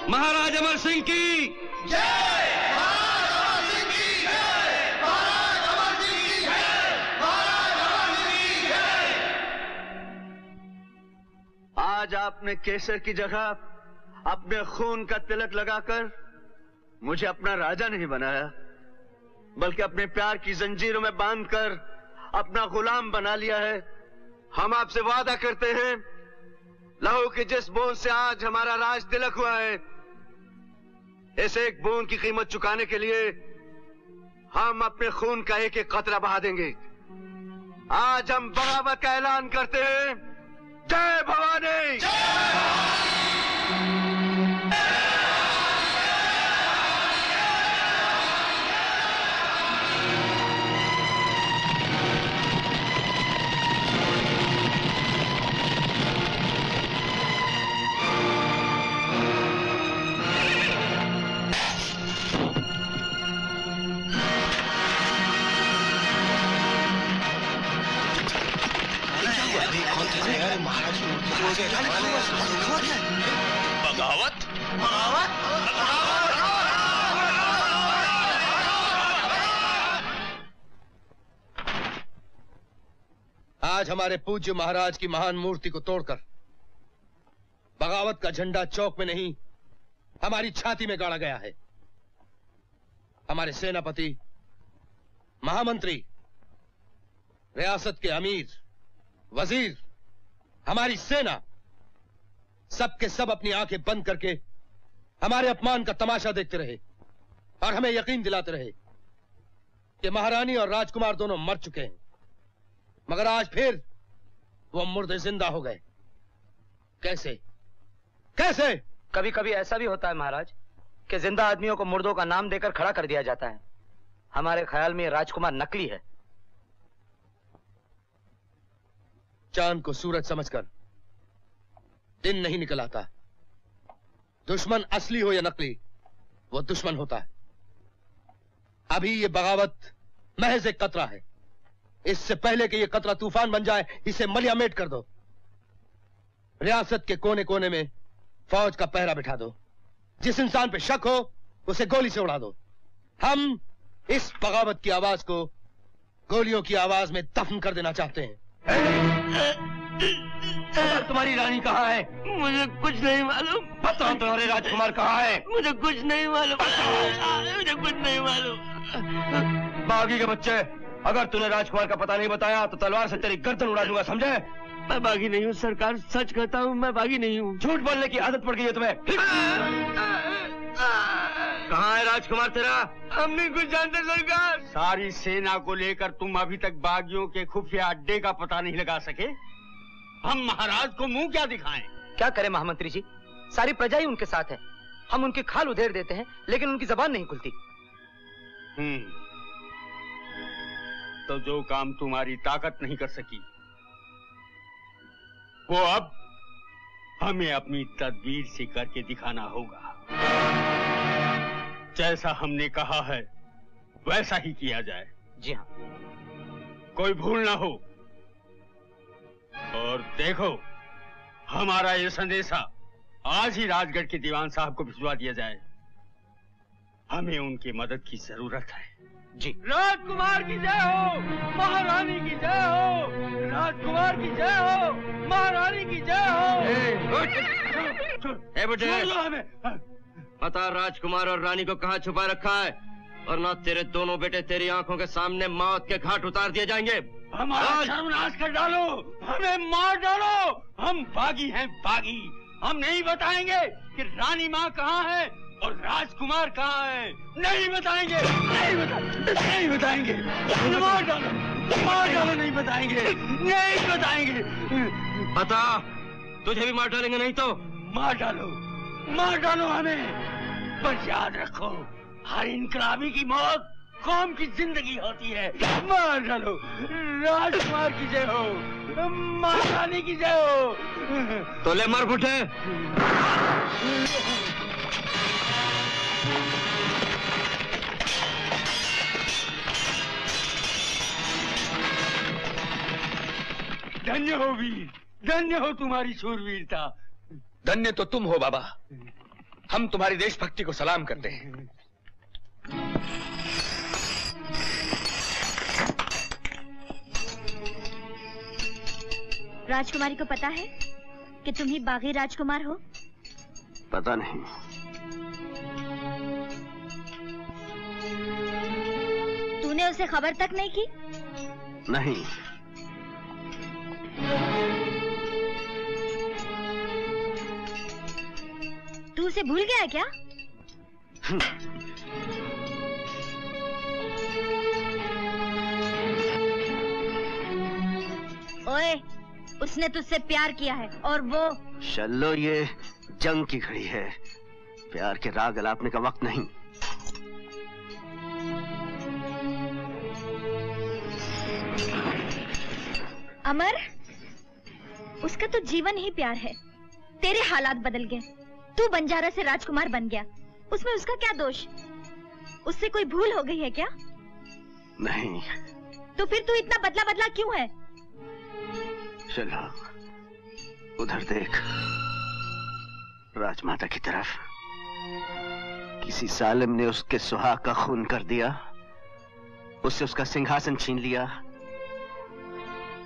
महाराज अमर सिंह की जय! आज आपने केसर की जगह अपने खून का तिलक लगाकर मुझे अपना राजा नहीं बनाया, बल्कि अपने प्यार की जंजीरों में बांधकर अपना गुलाम बना लिया है। हम आपसे वादा करते हैं, लहू की जिस बूंद से आज हमारा राज तिलक हुआ है, इस एक बूंद की कीमत चुकाने के लिए हम अपने खून का एक एक कतरा बहा देंगे। आज हम बगावत का ऐलान करते हैं। जय भवानी। बगावत आज हमारे पूज्य महाराज की महान मूर्ति को तोड़कर बगावत का झंडा चौक में नहीं, हमारी छाती में गाड़ा गया है। हमारे सेनापति, महामंत्री, रियासत के अमीर, वजीर, हमारी सेना, सबके सब अपनी आंखें बंद करके हमारे अपमान का तमाशा देखते रहे और हमें यकीन दिलाते रहे कि महारानी और राजकुमार दोनों मर चुके हैं, मगर आज फिर वो मुर्दे जिंदा हो गए। कैसे कैसे? कभी कभी ऐसा भी होता है महाराज कि जिंदा आदमियों को मुर्दों का नाम देकर खड़ा कर दिया जाता है। हमारे ख्याल में राजकुमार नकली है। चांद को सूरज समझकर दिन नहीं निकल आता। दुश्मन असली हो या नकली, वो दुश्मन होता है। अभी ये बगावत महज एक कतरा है। इससे पहले कि ये कतरा तूफान बन जाए, इसे मलियामेट कर दो। रियासत के कोने कोने में फौज का पहरा बिठा दो। जिस इंसान पे शक हो उसे गोली से उड़ा दो। हम इस बगावत की आवाज को गोलियों की आवाज में दफन कर देना चाहते हैं। तुम्हारी रानी कहाँ है? मुझे कुछ नहीं मालूम। बताओ तुम्हारे राजकुमार कहाँ है? मुझे कुछ नहीं मालूम। मुझे कुछ नहीं मालूम। बागी के बच्चे, अगर तूने राजकुमार का पता नहीं बताया तो तलवार से तेरी गर्दन उड़ा दूंगा, समझे? मैं बागी नहीं हूँ सरकार, सच कहता हूँ, मैं बागी नहीं हूँ। झूठ बोलने की आदत पड़ गई है तुम्हें। कहाँ है राजकुमार तेरा? हम नहीं कुछ जानते सरकार। सारी सेना को लेकर तुम अभी तक बागियों के खुफिया अड्डे का पता नहीं लगा सके? हम महाराज को मुंह क्या दिखाएं? क्या करें महामंत्री जी, सारी प्रजा ही उनके साथ है। हम उनकी खाल उधेड़ देते हैं लेकिन उनकी जबान नहीं खुलती। तो जो काम तुम्हारी ताकत नहीं कर सकी, वो अब हमें अपनी तदबीर से करके दिखाना होगा। जैसा हमने कहा है वैसा ही किया जाए। जी हाँ। कोई भूल ना हो। और देखो, हमारा ये संदेशा आज ही राजगढ़ के दीवान साहब को भिजवा दिया जाए। हमें उनकी मदद की जरूरत है। जी। राजकुमार की जय हो, महारानी की जय हो, राजकुमार की जय हो, महारानी की जय हो। बेटे, पता राजकुमार और रानी को कहाँ छुपा रखा है, और ना तेरे दोनों बेटे तेरी आंखों के सामने मौत के घाट उतार दिए जाएंगे। हमारा सर्वनाश कर डालो, हमें मार डालो। हम बागी हैं, बागी। हम नहीं बताएंगे कि रानी माँ कहाँ है और राजकुमार कहाँ है। नहीं बताएंगे, नहीं बताएंगे। मार डालो, नहीं बताएंगे, नहीं बताएंगे। पता तुझे भी मार डालेंगे, नहीं तो मार डालो हमें। बस याद रखो, हर इनकलाबी की मौत कौम की जिंदगी होती है। मार डालो। राजकुमार की जय हो, महारानी की जय हो। तो ले मर फुटे। धन्य हो वीर, धन्य हो तुम्हारी शूरवीरता। धन्य तो तुम हो बाबा। हम तुम्हारी देशभक्ति को सलाम करते हैं। राजकुमारी को पता है कि तुम ही बागी राजकुमार हो? पता नहीं। तूने उसे खबर तक नहीं की? नहीं। तू उसे भूल गया है क्या? ओए, उसने तुझसे प्यार किया है और वो शल्लो, ये जंग की घड़ी है, प्यार के राग अलापने का वक्त नहीं। अमर, उसका तो जीवन ही प्यार है। तेरे हालात बदल गए, तू बंजारा से राजकुमार बन गया, उसमें उसका क्या दोष? उससे कोई भूल हो गई है क्या? नहीं। तो फिर तू इतना बदला बदला क्यों है? चलो उधर देख, राजमाता की तरफ। किसी सालिम ने उसके सुहाग का खून कर दिया, उससे उसका सिंहासन छीन लिया,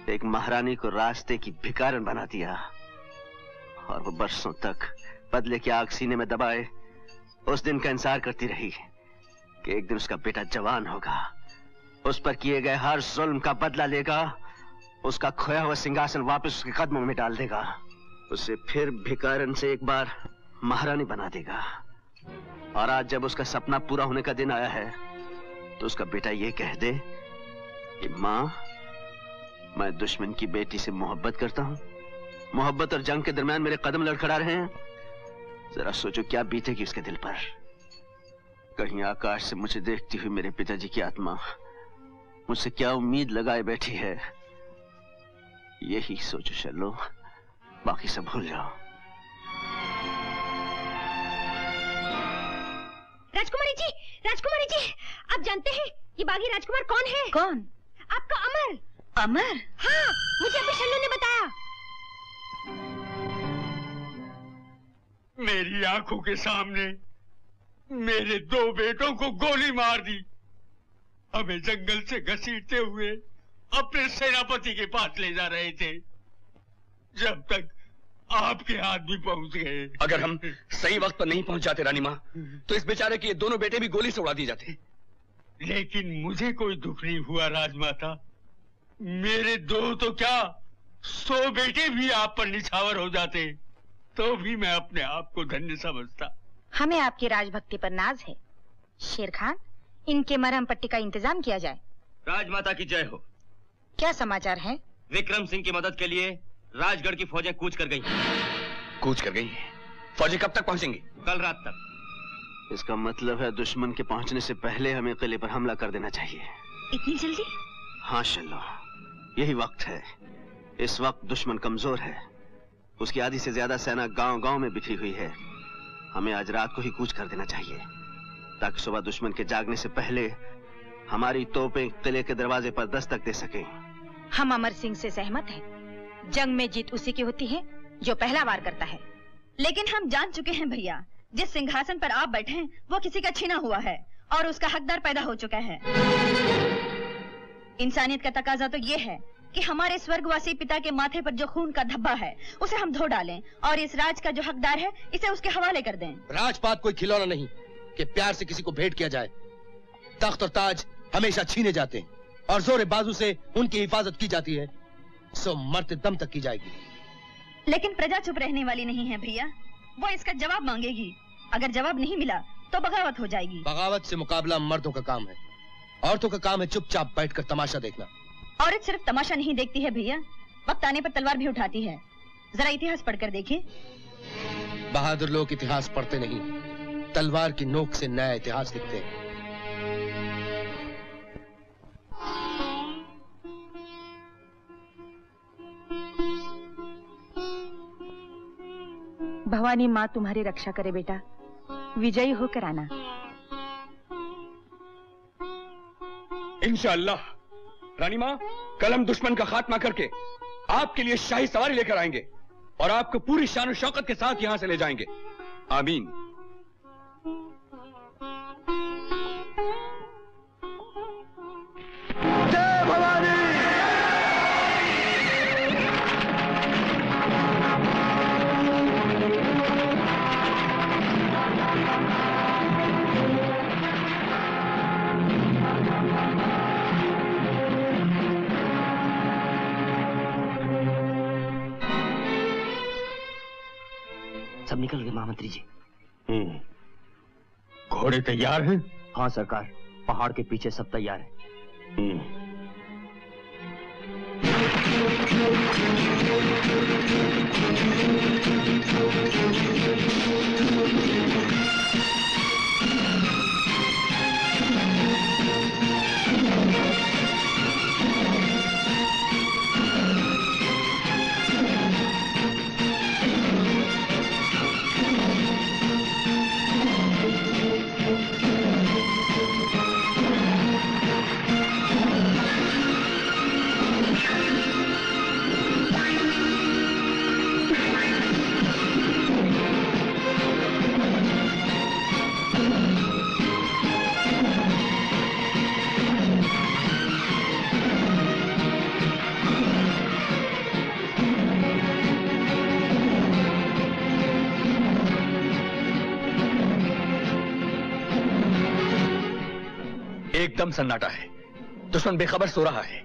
एक महारानी को रास्ते की भिखारन बना दिया, और वो बरसों तक बदले की आग सीने में दबाए उस दिन का इंतजार करती रही कि एक दिन उसका बेटा जवान होगा, उस पर किए गए हर जुल्म का बदला लेगा, उसका खोया हुआ सिंहासन वापस उसके कदमों में डाल देगा, उसे फिर भिखारन से एक बार महारानी बना देगा। और आज जब उसका सपना पूरा होने का दिन आया है तो उसका बेटा ये कह दे कि माँ, मैं दुश्मन की बेटी से मोहब्बत करता हूँ, मोहब्बत और जंग के दरमियान मेरे कदम लड़खड़ा रहे हैं। जरा सोचो क्या बीतेगी उसके दिल पर। कहीं आकाश से मुझे देखती हुई मेरे पिताजी की आत्मा मुझसे क्या उम्मीद लगाए बैठी है, यही सोचो शल्लो, बाकी सब भूल जाओ। राजकुमारी जी, आप जानते हैं ये बागी राजकुमार कौन है? कौन? आपका अमर। अमर? हाँ, मुझे अभी शल्लू ने बताया। मेरी आंखों के सामने मेरे 2 बेटों को गोली मार दी, हमें जंगल से घसीटते हुए अपने सेनापति के पास ले जा रहे थे, जब तक आपके हाथ भी पहुंच गए। अगर हम सही वक्त पर नहीं पहुंच जाते रानी माँ, तो इस बेचारे के ये दोनों बेटे भी गोली से उड़ा दिए जाते। लेकिन मुझे कोई दुख नहीं हुआ राजमाता, मेरे 2 तो क्या 100 बेटे भी आप पर निछावर हो जाते तो भी मैं अपने आप को धन्य समझता। हमें आपकी राजभक्ति पर नाज है। शेर खान, इनके मरहम पट्टी का इंतजाम किया जाए। राजमाता की जय हो। क्या समाचार है? विक्रम सिंह की मदद के लिए राजगढ़ की फौजें कूच कर गई। कूच कर गई? फौजें कब तक पहुंचेंगी? कल रात तक। इसका मतलब है दुश्मन के पहुंचने से पहले हमें किले पर हमला कर देना चाहिए। इतनी जल्दी? हाँ शल्लो, यही वक्त है। इस वक्त दुश्मन कमजोर है, उसकी आधी से ज्यादा सेना गांव-गांव में बिखरी हुई है। हमें आज रात को ही कूच कर देना चाहिए, ताकि सुबह दुश्मन के जागने से पहले हमारी तोपें किले के दरवाजे पर दस्तक दे सकें। हम अमर सिंह से सहमत हैं। जंग में जीत उसी की होती है जो पहला वार करता है। लेकिन हम जान चुके हैं भैया, जिस सिंहासन पर आप बैठे हैं वो किसी का छीना हुआ है और उसका हकदार पैदा हो चुका है। इंसानियत का तकाजा तो ये है कि हमारे स्वर्गवासी पिता के माथे पर जो खून का धब्बा है उसे हम धो डालें और इस राज का जो हकदार है इसे उसके हवाले कर दें। राजपाट कोई खिलौना नहीं कि प्यार से किसी को भेंट किया जाए। तख्त और ताज हमेशा छीने जाते हैं और जोरे बाजू से उनकी हिफाजत की जाती है, सो मरते दम तक की जाएगी। लेकिन प्रजा चुप रहने वाली नहीं है भैया, वो इसका जवाब मांगेगी। अगर जवाब नहीं मिला तो बगावत हो जाएगी। बगावत से मुकाबला मर्दों का काम है, औरतों का काम है चुपचाप बैठकर तमाशा देखना। औरत सिर्फ तमाशा नहीं देखती है भैया, वक्त आने पर तलवार भी उठाती है। जरा इतिहास पढ़कर देखिए। बहादुर लोग इतिहास पढ़ते नहीं, तलवार की नोक से नया इतिहास लिखते हैं। भवानी माँ तुम्हारी रक्षा करे बेटा, विजयी होकर आना। इंशाअल्लाह। रानी माँ, कल हम दुश्मन का खात्मा करके आपके लिए शाही सवारी लेकर आएंगे और आपको पूरी शान और शौकत के साथ यहाँ से ले जाएंगे। आमीन। जय भवानी। सब निकल गए महामंत्री जी। घोड़े तैयार हैं? हाँ सरकार, पहाड़ के पीछे सब तैयार है। एकदम सन्नाटा है, दुश्मन बेखबर सो रहा है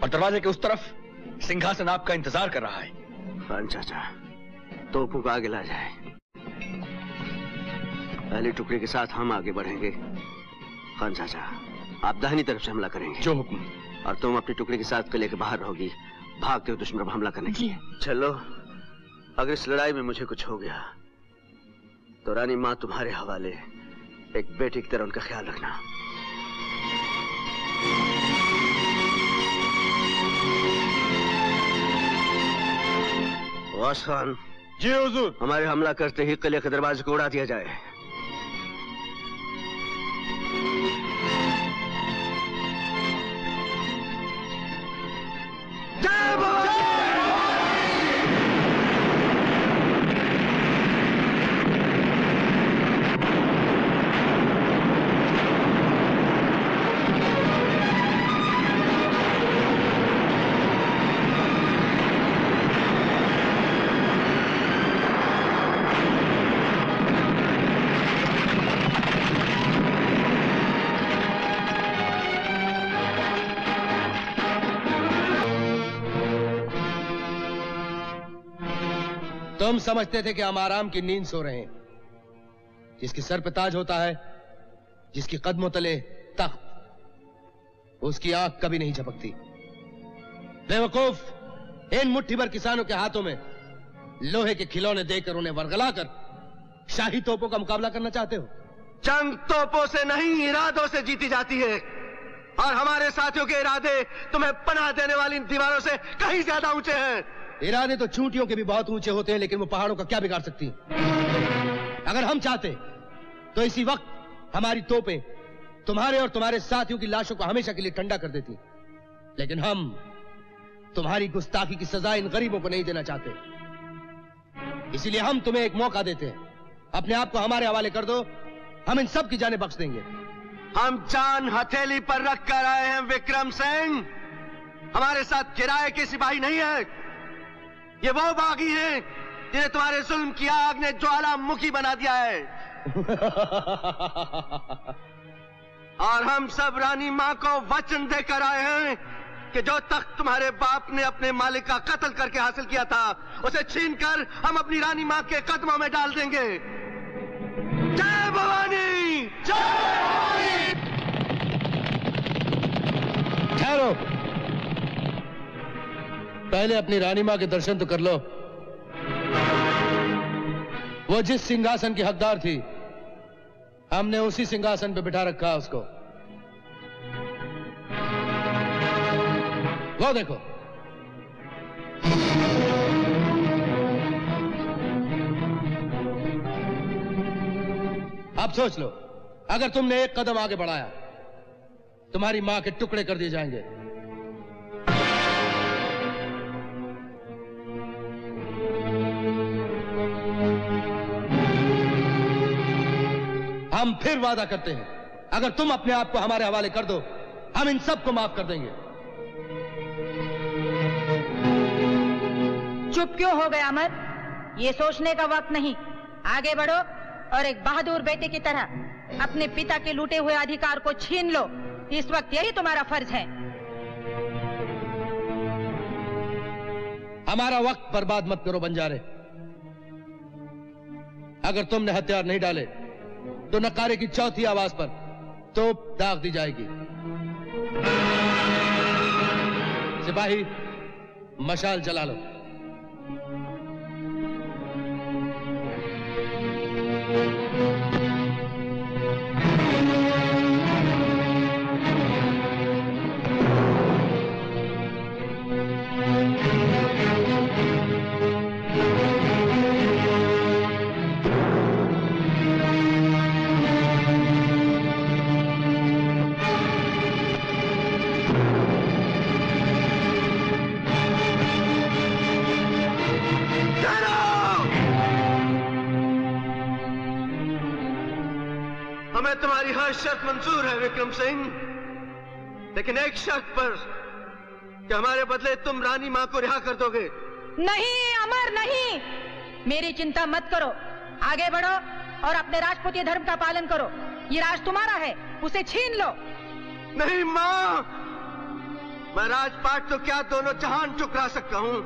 और दरवाजे के उस तरफ सिंहासन आपका इंतजार कर रहा है। खान चाचा, तोपों को आगे ला जाए। पहली टुकड़ी के साथ हम आगे बढ़ेंगे। खान चाचा, आप दाहिनी तरफ से हमला करेंगे। जो हुक्म। और तुम अपनी टुकड़ी के साथ किले के बाहर रहोगी, भागते हुए दुश्मन पर हमला करने के लिए। चलो, अगर इस लड़ाई में मुझे कुछ हो गया तो रानी माँ तुम्हारे हवाले। एक बेटी की तरह उनका ख्याल रखना। वास खान। जी हुजूर। हमारे हमला करते ही किले के दरवाजे को उड़ा दिया जाए। जय भवानी! तुम समझते थे कि हम आराम की नींद सो रहे हैं। जिसके सर पे ताज होता है, जिसकी कदमों तले तख्त, उसकी आंख कभी नहीं झपकती। बेवकूफ, इन मुट्ठी भर किसानों के हाथों में लोहे के खिलौने देकर उन्हें वरगलाकर शाही तोपों का मुकाबला करना चाहते हो। जंग तोपों से नहीं, इरादों से जीती जाती है। और हमारे साथियों के इरादे तुम्हें पनाह देने वाली इन दीवारों से कहीं ज्यादा ऊंचे हैं। इरादे तो चूंटियों के भी बहुत ऊंचे होते हैं, लेकिन वो पहाड़ों का क्या बिगाड़ सकती हैं? अगर हम चाहते तो इसी वक्त हमारी तोपें तुम्हारे और तुम्हारे साथियों की लाशों को हमेशा के लिए ठंडा कर देती। लेकिन हम तुम्हारी गुस्ताखी की सजा इन गरीबों को नहीं देना चाहते। इसीलिए हम तुम्हें एक मौका देते हैं। अपने आप को हमारे हवाले कर दो, हम इन सब की जानें बख्श देंगे। हम जान हथेली पर रख कर आए हैं विक्रम सिंह। हमारे साथ किराए के सिपाही नहीं है। ये वो बागी हैं जिन्हें तुम्हारे जुल्म की आग ने ज्वालामुखी बना दिया है। और हम सब रानी माँ को वचन देकर आए हैं कि जो तख्त तुम्हारे बाप ने अपने मालिक का कत्ल करके हासिल किया था, उसे छीनकर हम अपनी रानी माँ के कदमों में डाल देंगे। जय भवानी! जय भवानी! ठहरो, पहले अपनी रानी माँ के दर्शन तो कर लो। वो जिस सिंहासन की हकदार थी, हमने उसी सिंहासन पे बिठा रखा उसको। वो देखो। अब सोच लो, अगर तुमने एक कदम आगे बढ़ाया, तुम्हारी मां के टुकड़े कर दिए जाएंगे। हम फिर वादा करते हैं, अगर तुम अपने आप को हमारे हवाले कर दो, हम इन सबको माफ कर देंगे। चुप क्यों हो गए अमर? ये सोचने का वक्त नहीं। आगे बढ़ो और एक बहादुर बेटे की तरह अपने पिता के लूटे हुए अधिकार को छीन लो। इस वक्त यही तुम्हारा फर्ज है। हमारा वक्त बर्बाद मत करो बंजारे। अगर तुमने हथियार नहीं डाले तो नकारे की चौथी आवाज पर तोप दाग दी जाएगी। सिपाही, मशाल जला लो। हमें तुम्हारी हर शर्त मंजूर है विक्रम सिंह, लेकिन एक शर्त पर कि हमारे बदले तुम रानी मां को रिहा कर दोगे। नहीं अमर नहीं, मेरी चिंता मत करो। आगे बढ़ो और अपने राजपूती धर्म का पालन करो। ये राज तुम्हारा है, उसे छीन लो। नहीं मां, मैं राजपाट तो क्या दोनों जहान ठुकरा सकता हूँ,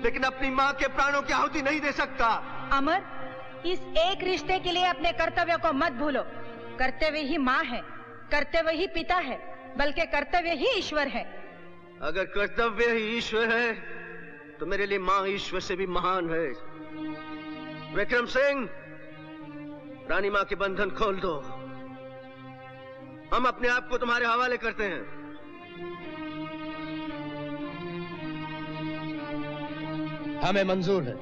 लेकिन अपनी माँ के प्राणों की आहुति नहीं दे सकता। अमर, इस एक रिश्ते के लिए अपने कर्तव्य को मत भूलो। कर्तव्य ही माँ है, कर्तव्य ही पिता है, बल्कि कर्तव्य ही ईश्वर है। अगर कर्तव्य ही ईश्वर है तो मेरे लिए माँ ईश्वर से भी महान है। विक्रम सिंह, रानी माँ के बंधन खोल दो। हम अपने आप को तुम्हारे हवाले करते हैं। हमें मंजूर है।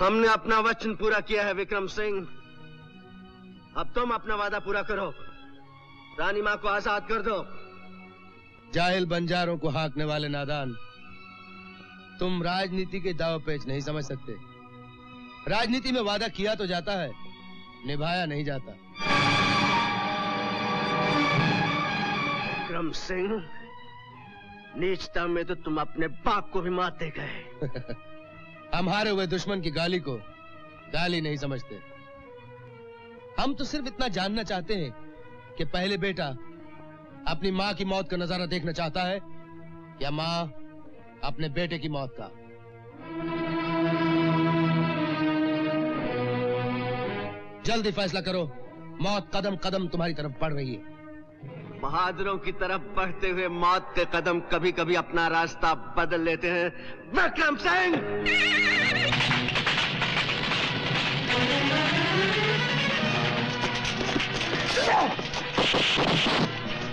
हमने अपना वचन पूरा किया है विक्रम सिंह। अब तुम अपना वादा पूरा करो, रानी मां को आजाद कर दो। जाहिल बंजारों को हाँकने वाले नादान, तुम राजनीति के दाव पेच नहीं समझ सकते। राजनीति में वादा किया तो जाता है, निभाया नहीं जाता। विक्रम सिंह, नीचता में तो तुम अपने बाप को भी मार दे गए। हम हारे हुए दुश्मन की गाली को गाली नहीं समझते। हम तो सिर्फ इतना जानना चाहते हैं कि पहले बेटा अपनी माँ की मौत का नजारा देखना चाहता है या माँ अपने बेटे की मौत का। जल्दी फैसला करो, मौत कदम कदम तुम्हारी तरफ बढ़ रही है। बहादुरों की तरफ बढ़ते हुए मौत के कदम कभी कभी अपना रास्ता बदल लेते हैं। विक्रम सिंह,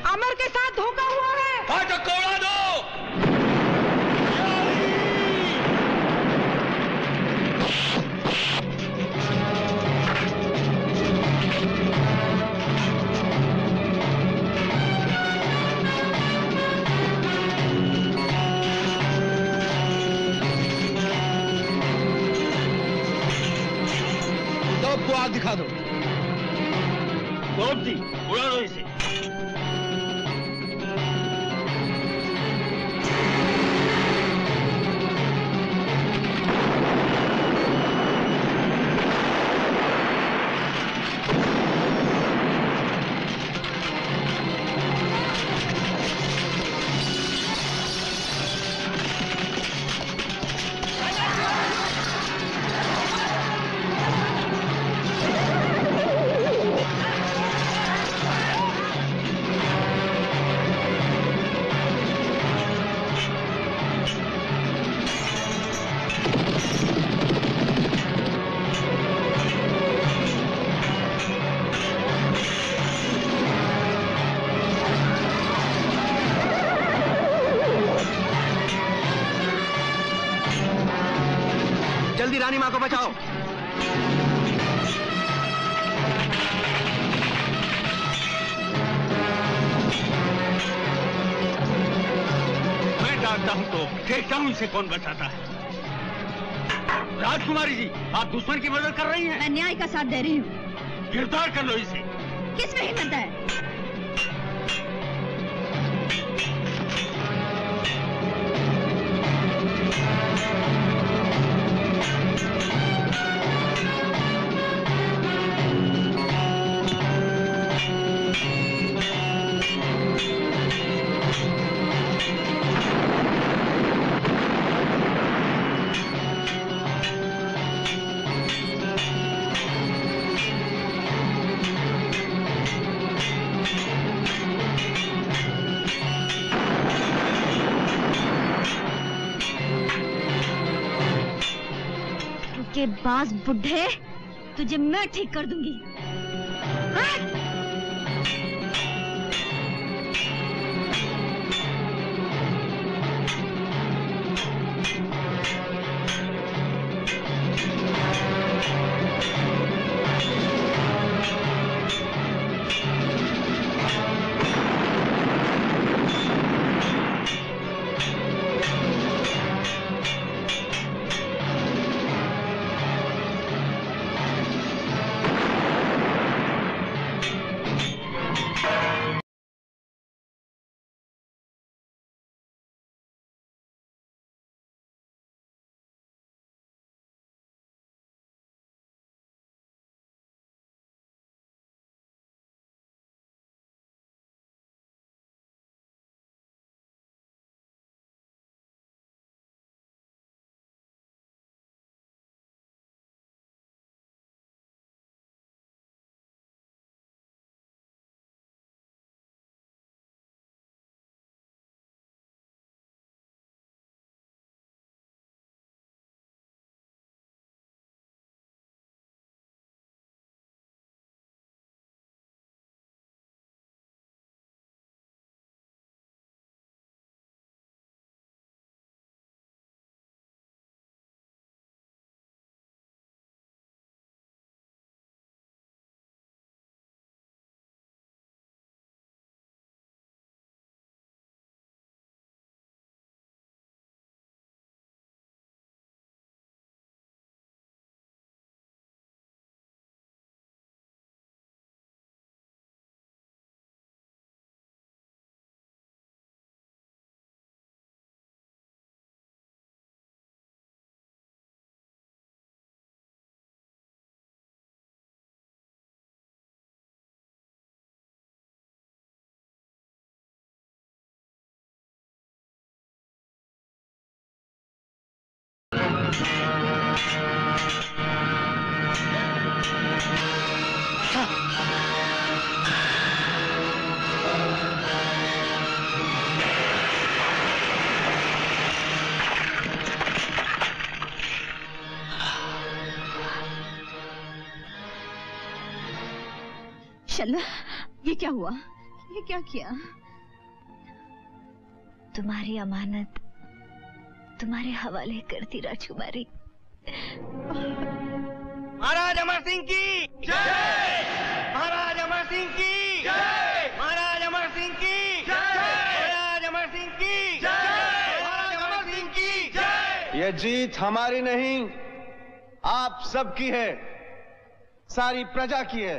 अमर के साथ धोखा हुआ है। फाटक को उड़ा दो। को आग दिखा दो। तोप दी, उड़ा दो इसे। जल्दी रानी मां को बचाओ। मैं डांटता हूं तो देखता हूं इसे कौन बचाता है। राजकुमारी जी, आप दुश्मन की मदद कर रही हैं। मैं न्याय का साथ दे रही हूँ। गिरफ्तार कर लो इसे। किसमें हिम्मत है? के बास बुढ़े, तुझे मैं ठीक कर दूंगी। हाँ? शल्ला, ये क्या हुआ? ये क्या किया? तुम्हारी अमानत तुम्हारे हवाले करती राजकुमारी। महाराज अमर सिंह की जय! महाराज अमर सिंह की जय! महाराज अमर सिंह की जय! महाराज अमर सिंह की जय! महाराज अमर सिंह की जय! ये जीत हमारी नहीं, आप सबकी है, सारी प्रजा की है।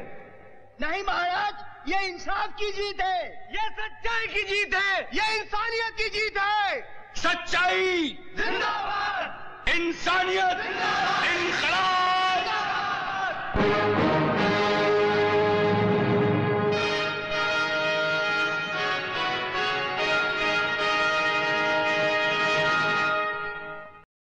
नहीं महाराज, ये इंसाफ की जीत है, ये सच्चाई की जीत है, ये इंसानियत की जीत है। सच्चाई जिंदाबाद, इंसानियत, इंकलाब।